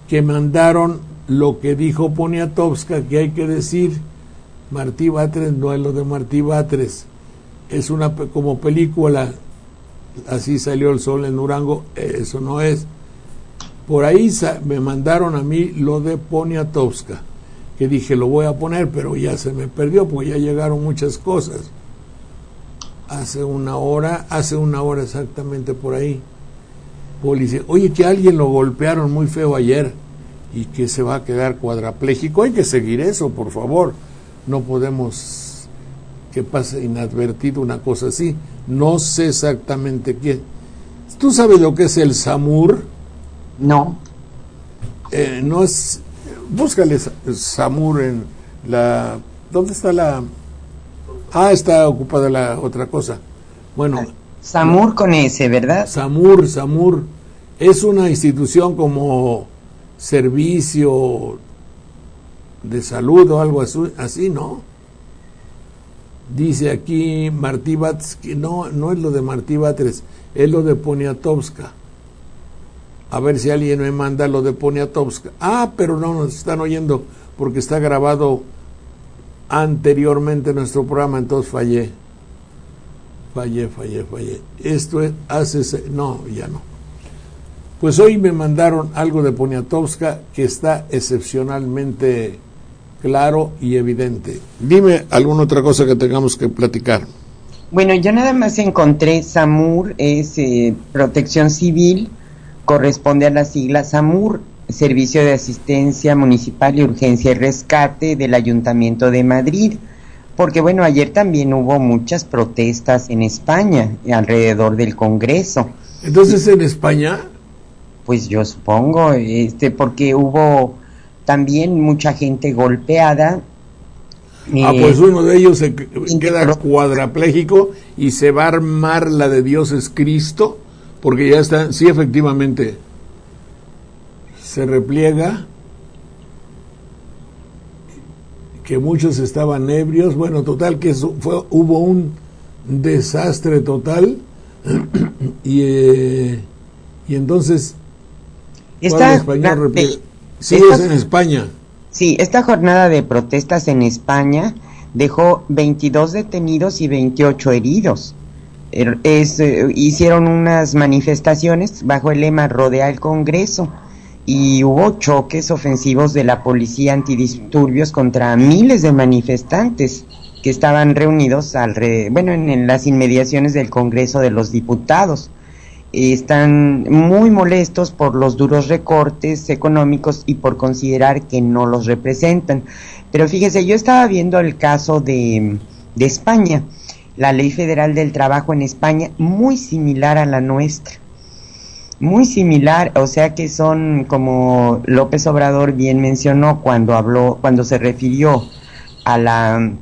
que mandaron lo que dijo Poniatowska, que hay que decir. Martí Batres no es lo de Martí Batres, es una como película, así salió el sol en Durango, eso no es. Por ahí me mandaron a mí lo de Poniatowska, que dije lo voy a poner, pero ya se me perdió porque ya llegaron muchas cosas. Hace una hora exactamente por ahí. Policía, oye, que a alguien lo golpearon muy feo ayer y que se va a quedar cuadrapléjico. Hay que seguir eso, por favor. No podemos que pase inadvertido una cosa así. No sé exactamente quién. ¿Tú sabes lo que es el SAMUR? No. No es. Búscale SAMUR en la. ¿Dónde está la? Ah, está ocupada la otra cosa. Bueno. SAMUR con S, ¿verdad? SAMUR. Es una institución como servicio de salud o algo así, ¿no? Dice aquí Martí Batres, que no es lo de Martí Batres, es lo de Poniatowska. A ver si alguien me manda lo de Poniatowska. Ah, pero no nos están oyendo porque está grabado anteriormente nuestro programa, entonces fallé. Esto es no, ya no. Pues hoy me mandaron algo de Poniatowska que está excepcionalmente claro y evidente. Dime alguna otra cosa que tengamos que platicar. Bueno, yo nada más encontré SAMUR, es Protección Civil, corresponde a la sigla SAMUR, Servicio de Asistencia Municipal y Urgencia y Rescate del Ayuntamiento de Madrid, porque bueno, ayer también hubo muchas protestas en España, alrededor del Congreso. ¿Entonces en España? Pues yo supongo, porque hubo también mucha gente golpeada. Pues uno de ellos se queda cuadrapléjico y se va a armar la de Dios es Cristo, porque ya está, sí, efectivamente, se repliega, que muchos estaban ebrios, bueno, total, que hubo un desastre total, y entonces, sí, es en España. Sí, esta jornada de protestas en España dejó 22 detenidos y 28 heridos. hicieron unas manifestaciones bajo el lema Rodea el Congreso, y hubo choques ofensivos de la policía antidisturbios contra miles de manifestantes que estaban reunidos en las inmediaciones del Congreso de los Diputados. Están muy molestos por los duros recortes económicos y por considerar que no los representan. Pero fíjese, yo estaba viendo el caso de España, la Ley Federal del Trabajo en España, muy similar a la nuestra. Muy similar, o sea que son, como López Obrador bien mencionó cuando se refirió a la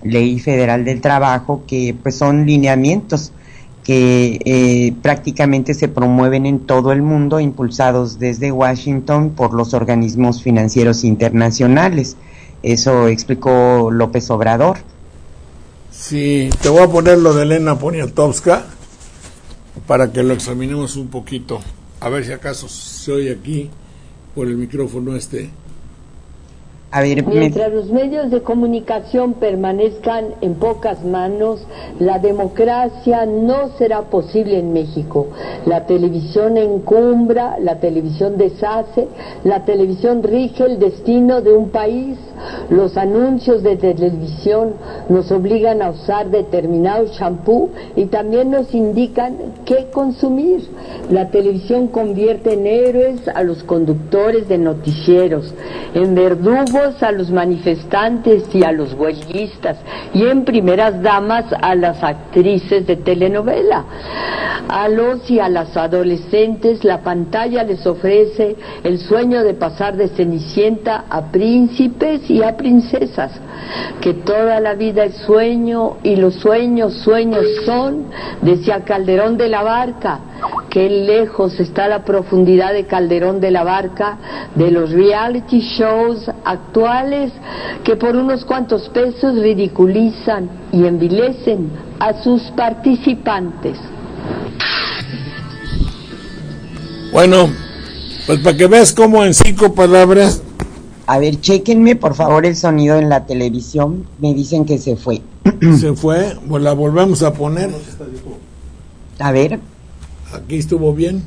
Ley Federal del Trabajo, que pues son lineamientos que prácticamente se promueven en todo el mundo, impulsados desde Washington por los organismos financieros internacionales. Eso explicó López Obrador. Sí, te voy a poner lo de Elena Poniatowska para que lo examinemos un poquito, a ver si acaso se oye aquí por el micrófono A ver, mientras los medios de comunicación permanezcan en pocas manos, la democracia no será posible en México. La televisión encumbra, la televisión deshace, la televisión rige el destino de un país. Los anuncios de televisión nos obligan a usar determinado shampoo y también nos indican qué consumir. La televisión convierte en héroes a los conductores de noticieros, en verdugos a los manifestantes y a los huelguistas, y en primeras damas a las actrices de telenovela. A los y a las adolescentes la pantalla les ofrece el sueño de pasar de Cenicienta a príncipes y a princesas, que toda la vida es sueño y los sueños son, decía Calderón de la Barca. Qué lejos está la profundidad de Calderón de la Barca de los reality shows actuales que por unos cuantos pesos ridiculizan y envilecen a sus participantes. Bueno, pues para que veas cómo en 5 palabras. A ver, chéquenme por favor el sonido en la televisión, me dicen que se fue. Se fue, pues la volvemos a poner. A ver. Aquí estuvo bien.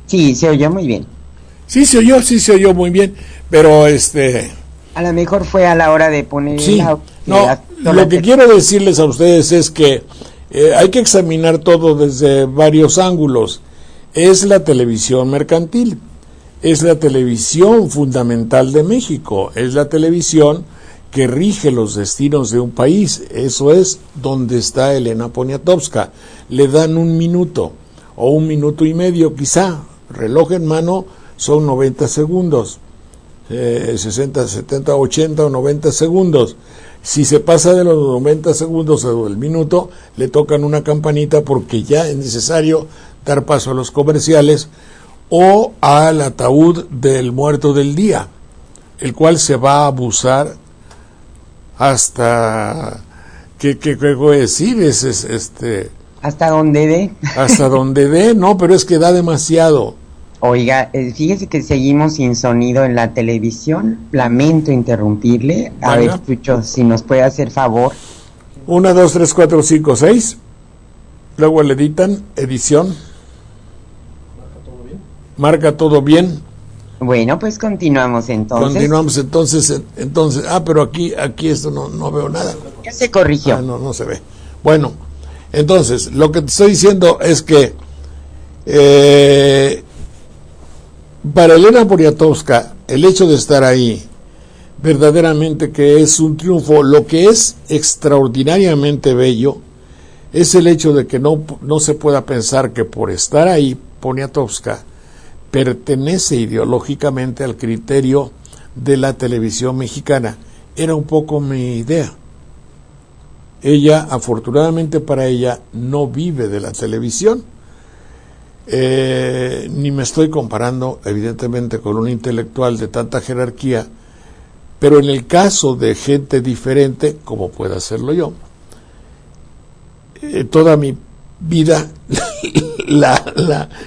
Sí, se oyó muy bien. Sí se oyó muy bien, pero a lo mejor fue a la hora de poner sí, lo que quiero decirles a ustedes es que hay que examinar todo desde varios ángulos. Es la televisión mercantil, es la televisión fundamental de México, es la televisión que rige los destinos de un país. Eso es donde está Elena Poniatowska. Le dan 1 minuto o 1 minuto y medio quizá, reloj en mano son 90 segundos, 60, 70, 80 o 90 segundos. Si se pasa de los 90 segundos o del minuto, le tocan una campanita porque ya es necesario dar paso a los comerciales o al ataúd del muerto del día, el cual se va a abusar hasta ¿qué voy a decir? hasta donde dé. Hasta donde dé, no, pero es que da demasiado. Oiga, fíjese que seguimos sin sonido en la televisión. Lamento interrumpirle. A ver, Chucho, si nos puede hacer favor. 1, 2, 3, 4, 5, 6. Luego le editan, edición. Marca todo bien. Bueno, pues continuamos entonces. Entonces, pero aquí esto no veo nada. Ya se corrigió. No se ve. Bueno, entonces, lo que te estoy diciendo es que para Elena Poniatowska, el hecho de estar ahí, verdaderamente que es un triunfo. Lo que es extraordinariamente bello es el hecho de que no se pueda pensar que por estar ahí, Poniatowska pertenece ideológicamente al criterio de la televisión mexicana. Era un poco mi idea. Ella, afortunadamente para ella, no vive de la televisión. Ni me estoy comparando evidentemente con un intelectual de tanta jerarquía, pero en el caso de gente diferente, como pueda serlo yo, toda mi vida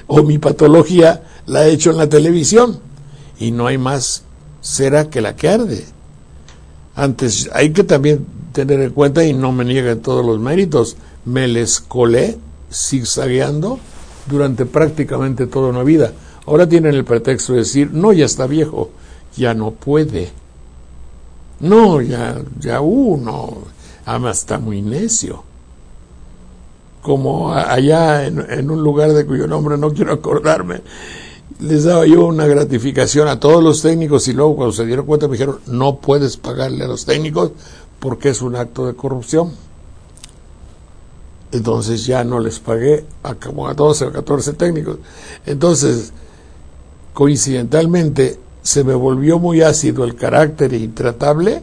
o mi patología la he hecho en la televisión y no hay más cera que la que arde. Antes hay que también tener en cuenta, y no me nieguen todos los méritos, me les colé zigzagueando durante prácticamente toda una vida. Ahora tienen el pretexto de decir, no, ya está viejo, ya no puede. No, no, además está muy necio. Como allá en un lugar de cuyo nombre no quiero acordarme, les daba yo una gratificación a todos los técnicos y luego cuando se dieron cuenta me dijeron, no puedes pagarle a los técnicos porque es un acto de corrupción. Entonces ya no les pagué como a 12 o 14 técnicos. Entonces, coincidentalmente, se me volvió muy ácido el carácter intratable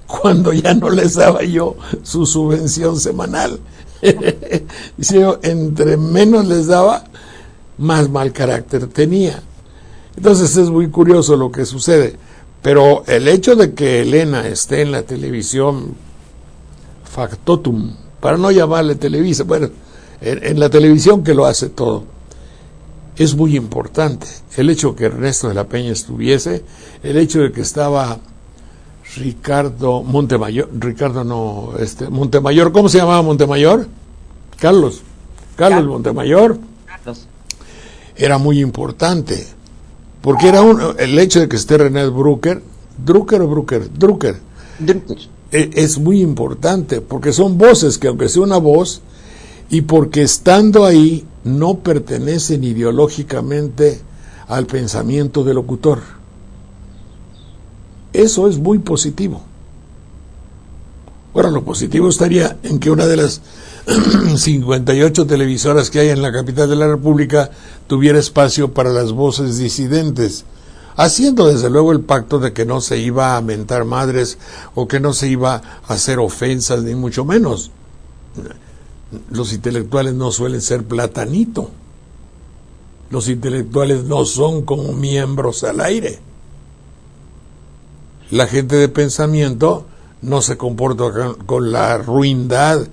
cuando ya no les daba yo su subvención semanal. Dice yo, entre menos les daba, más mal carácter tenía. Entonces es muy curioso lo que sucede. Pero el hecho de que Elena esté en la televisión factotum, para no llamarle Televisa, bueno, en la televisión que lo hace todo, es muy importante. El hecho de que Ernesto de la Peña estuviese, el hecho de que estaba Montemayor, ¿cómo se llamaba Montemayor? Carlos Montemayor. Era muy importante, porque era el hecho de que esté René Drucker, es muy importante, porque son voces que aunque sea una voz, y porque estando ahí no pertenecen ideológicamente al pensamiento del locutor. Eso es muy positivo. Bueno, lo positivo estaría en que una de las 58 televisoras que hay en la capital de la República tuviera espacio para las voces disidentes, haciendo desde luego el pacto de que no se iba a mentar madres o que no se iba a hacer ofensas, ni mucho menos. Los intelectuales no suelen ser platanito. Los intelectuales no son como miembros al aire. La gente de pensamiento no se comporta con la ruindad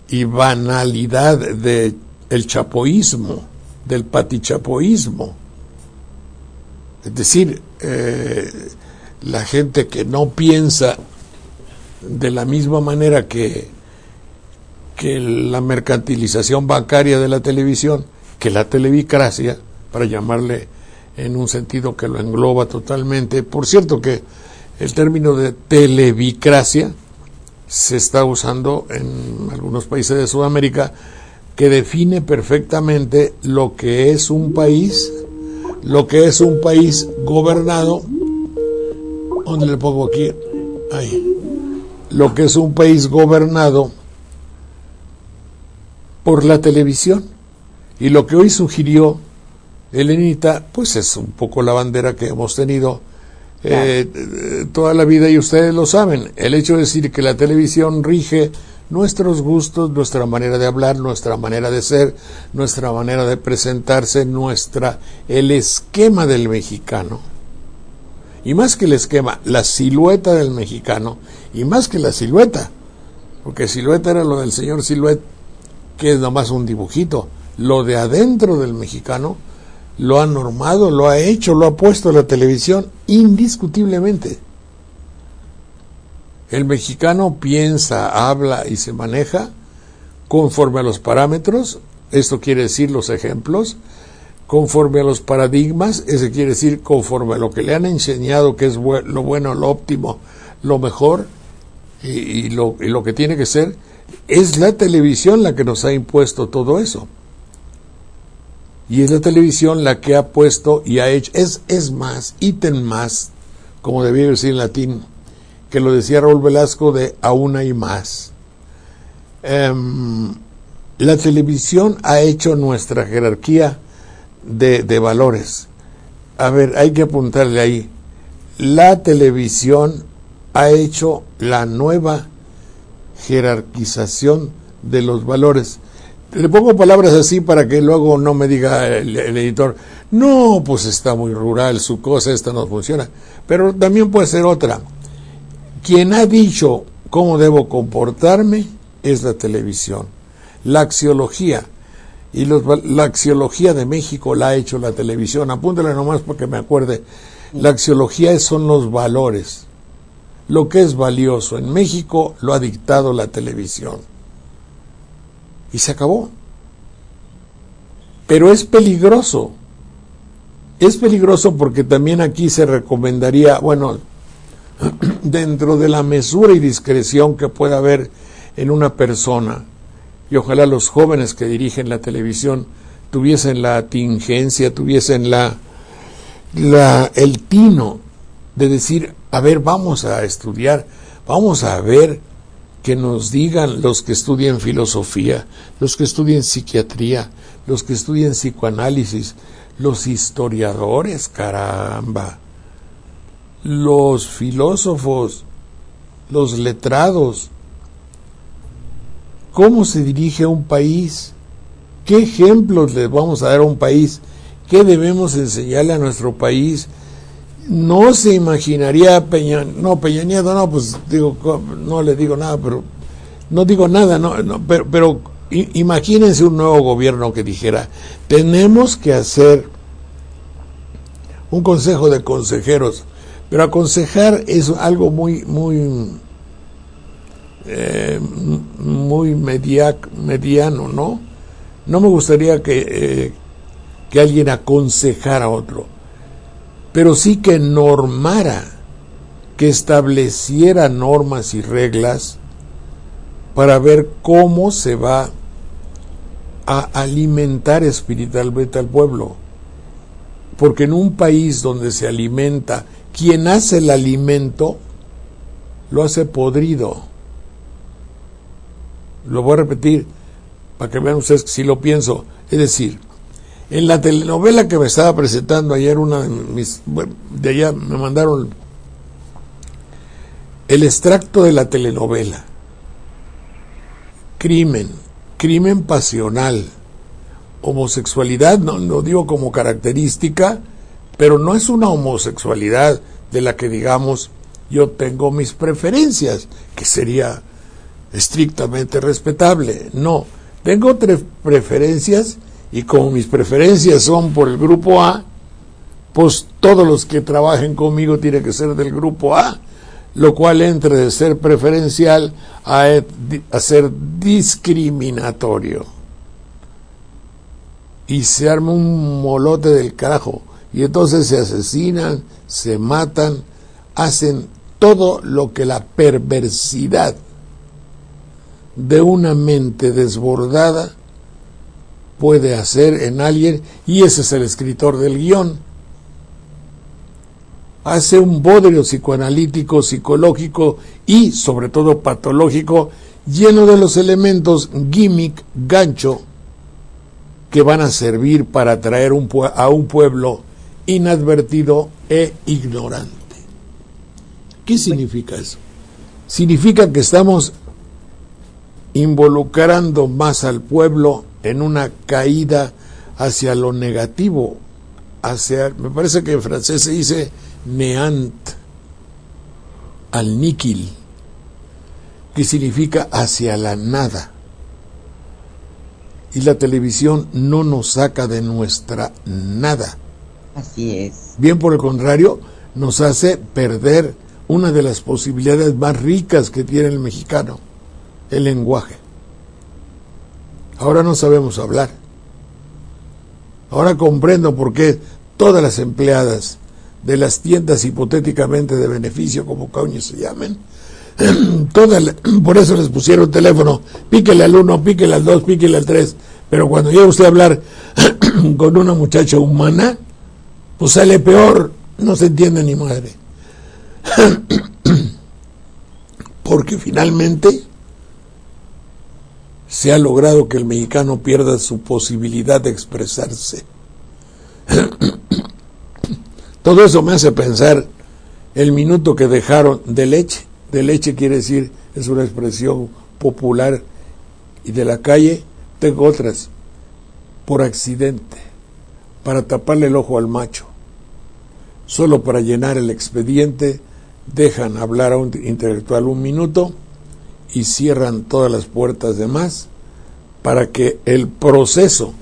y banalidad del chapoísmo, del patichapoísmo. Es decir, la gente que no piensa de la misma manera que la mercantilización bancaria de la televisión, que la televicracia, para llamarle en un sentido que lo engloba totalmente. Por cierto que el término de televicracia se está usando en algunos países de Sudamérica, que define perfectamente lo que es un país gobernado. ¿Dónde le pongo aquí? Ahí. Lo que es un país gobernado por la televisión. Y lo que hoy sugirió Elenita, pues es un poco la bandera que hemos tenido toda la vida, y ustedes lo saben. El hecho de decir que la televisión rige nuestros gustos, nuestra manera de hablar, nuestra manera de ser, nuestra manera de presentarse, el esquema del mexicano. Y más que el esquema, la silueta del mexicano, y más que la silueta, porque silueta era lo del señor Siluet, que es nomás un dibujito. Lo de adentro del mexicano lo ha normado, lo ha hecho, lo ha puesto la televisión indiscutiblemente. El mexicano piensa, habla y se maneja conforme a los parámetros, esto quiere decir los ejemplos, conforme a los paradigmas, eso quiere decir conforme a lo que le han enseñado que es lo bueno, lo óptimo, lo mejor y lo que tiene que ser. Es la televisión la que nos ha impuesto todo eso. Y es la televisión la que ha puesto y ha hecho, es más, ítem más, como debía decir en latín, que lo decía Raúl Velasco, de aún hay más. La televisión ha hecho nuestra jerarquía de valores. A ver, hay que apuntarle ahí. La televisión ha hecho la nueva jerarquización de los valores. Le pongo palabras así para que luego no me diga el editor, no, pues está muy rural su cosa, esta no funciona. Pero también puede ser otra. Quien ha dicho cómo debo comportarme es la televisión. La axiología, y la axiología de México la ha hecho la televisión. Apúntale nomás para que me acuerde. La axiología son los valores. Lo que es valioso en México lo ha dictado la televisión. y se acabó. Pero es peligroso porque también aquí se recomendaría, bueno, dentro de la mesura y discreción que pueda haber en una persona, y ojalá los jóvenes que dirigen la televisión tuviesen la tingencia, tuviesen el tino de decir, a ver, vamos a estudiar, vamos a ver que nos digan los que estudian filosofía, los que estudian psiquiatría, los que estudian psicoanálisis, los historiadores, caramba, los filósofos, los letrados, ¿cómo se dirige a un país? ¿Qué ejemplos les vamos a dar a un país? ¿Qué debemos enseñarle a nuestro país? No se imaginaría Peña Nieto, no, pues digo, no le digo nada, pero no digo nada, pero imagínense un nuevo gobierno que dijera, tenemos que hacer un consejo de consejeros, pero aconsejar es algo muy mediano, ¿no? No me gustaría que alguien aconsejara a otro, pero sí que normara, que estableciera normas y reglas para ver cómo se va a alimentar espiritualmente al pueblo. Porque en un país donde se alimenta, quien hace el alimento lo hace podrido. Lo voy a repetir para que vean ustedes que sí lo pienso. Es decir, en la telenovela que me estaba presentando ayer, una de mis, bueno, de allá me mandaron el extracto de la telenovela. Crimen pasional, homosexualidad, no digo como característica, pero no es una homosexualidad de la que digamos yo tengo mis preferencias, que sería estrictamente respetable. No, tengo preferencias, y como mis preferencias son por el grupo A, pues todos los que trabajen conmigo tienen que ser del grupo A, lo cual entra de ser preferencial a ser discriminatorio. Y se arma un molote del carajo, y entonces se asesinan, se matan, hacen todo lo que la perversidad de una mente desbordada puede hacer en alguien, y ese es el escritor del guión. Hace un bodrio psicoanalítico, psicológico y sobre todo patológico, lleno de los elementos gimmick, gancho, que van a servir para atraer a un pueblo inadvertido e ignorante. ¿Qué significa eso? Significa que estamos involucrando más al pueblo en una caída hacia lo negativo, me parece que en francés se dice néant, al níquil, que significa hacia la nada. Y la televisión no nos saca de nuestra nada. Así es. Bien por el contrario, nos hace perder una de las posibilidades más ricas que tiene el mexicano, el lenguaje. Ahora no sabemos hablar. Ahora comprendo por qué todas las empleadas de las tiendas hipotéticamente de beneficio, como coño se llamen, por eso les pusieron teléfono, píquele al 1, píquele al 2, píquele al 3, pero cuando llega usted a hablar con una muchacha humana, pues sale peor, no se entiende ni madre. Porque finalmente se ha logrado que el mexicano pierda su posibilidad de expresarse. Todo eso me hace pensar el minuto que dejaron de leche. De leche quiere decir, es una expresión popular, y de la calle tengo otras, por accidente, para taparle el ojo al macho. Solo para llenar el expediente dejan hablar a un intelectual un minuto y cierran todas las puertas de más para que el proceso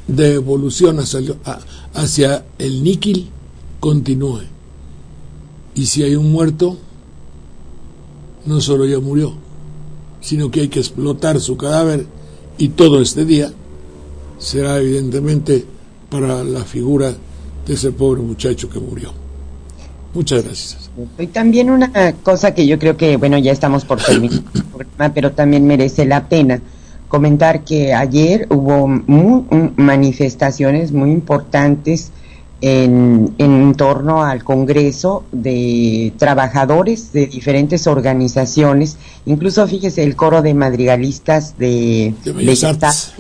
de evolución hacia el níquel continúe. Y si hay un muerto, no solo ya murió, sino que hay que explotar su cadáver Y todo este día será evidentemente para la figura de ese pobre muchacho que murió. Muchas gracias. Y también una cosa que yo creo que, bueno, ya estamos por terminar el programa, pero también merece la pena comentar que ayer hubo manifestaciones muy importantes en torno al Congreso de trabajadores de diferentes organizaciones, incluso fíjese el coro de madrigalistas de Bellas Artes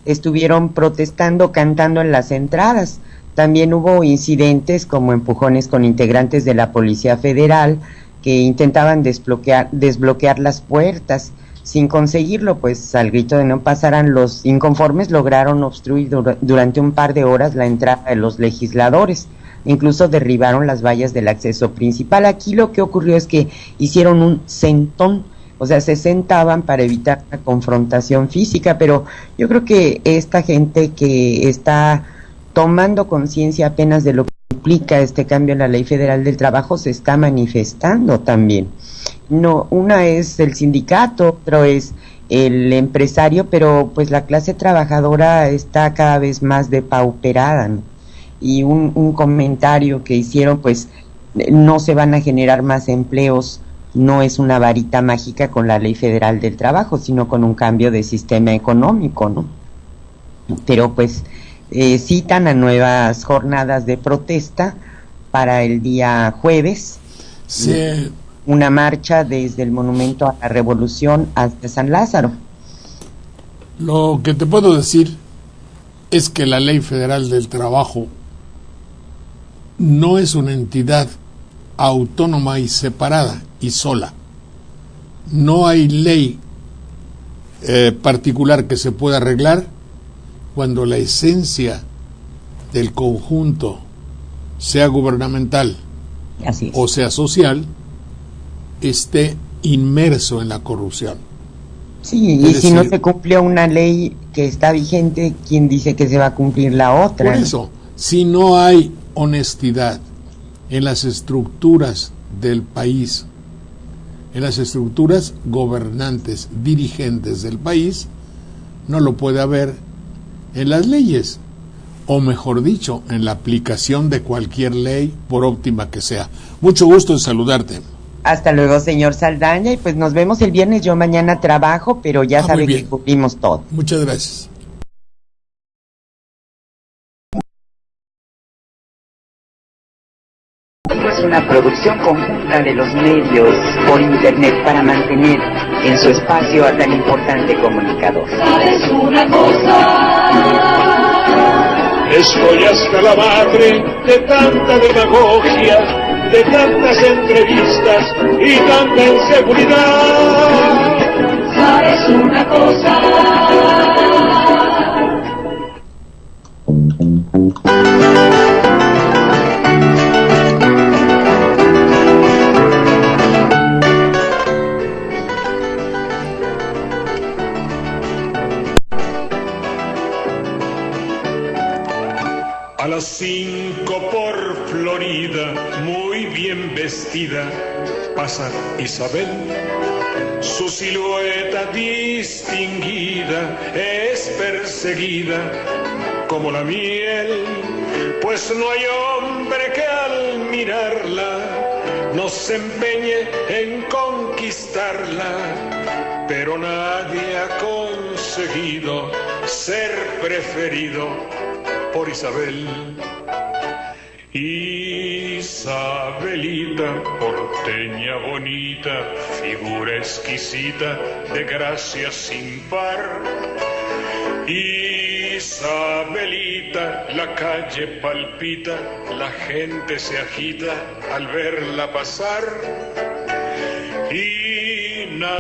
estuvieron protestando, cantando en las entradas. También hubo incidentes como empujones con integrantes de la Policía Federal que intentaban desbloquear las puertas. Sin conseguirlo, pues al grito de no pasaran, los inconformes lograron obstruir durante un par de horas la entrada de los legisladores. Incluso derribaron las vallas del acceso principal. Aquí lo que ocurrió es que hicieron un sentón, o sea, se sentaban para evitar la confrontación física, pero yo creo que esta gente que está tomando conciencia apenas de lo que implica este cambio en la Ley Federal del Trabajo se está manifestando también. No, una es el sindicato, otro es el empresario, pero pues la clase trabajadora está cada vez más depauperada, ¿no? Y un comentario que hicieron, pues no se van a generar más empleos, no es una varita mágica con la Ley Federal del Trabajo, sino con un cambio de sistema económico, ¿no? Pero pues citan a nuevas jornadas de protesta para el día jueves. Sí. Una marcha desde el Monumento a la Revolución hasta San Lázaro. Lo que te puedo decir es que la Ley Federal del Trabajo no es una entidad autónoma y separada y sola. No hay ley particular que se pueda arreglar cuando la esencia del conjunto, sea gubernamental o sea social, esté inmerso en la corrupción. Sí, y si no se cumplió una ley que está vigente, ¿quién dice que se va a cumplir la otra? Por eso, si no hay honestidad en las estructuras del país, en las estructuras gobernantes, dirigentes del país, no lo puede haber en las leyes, o mejor dicho, en la aplicación de cualquier ley, por óptima que sea. Mucho gusto en saludarte. Hasta luego, señor Saldaña, y pues nos vemos el viernes. Yo mañana trabajo, pero ya sabe que cubrimos todo. Muchas gracias. Es una producción conjunta de los medios por internet para mantener en su espacio a tan importante comunicador. ¿Sabes una cosa? Estoy hasta la madre de tanta demagogia, de tantas entrevistas y tanta inseguridad. ¿Sabes una cosa? A las 5 por Florida, muy bien vestida, pasa Isabel. Su silueta distinguida es perseguida como la miel, pues no hay hombre que al mirarla no se empeñe en conquistarla, pero nadie ha conseguido ser preferido por Isabel. Isabelita, porteña bonita, figura exquisita, de gracia sin par. Isabelita, la calle palpita, la gente se agita al verla pasar.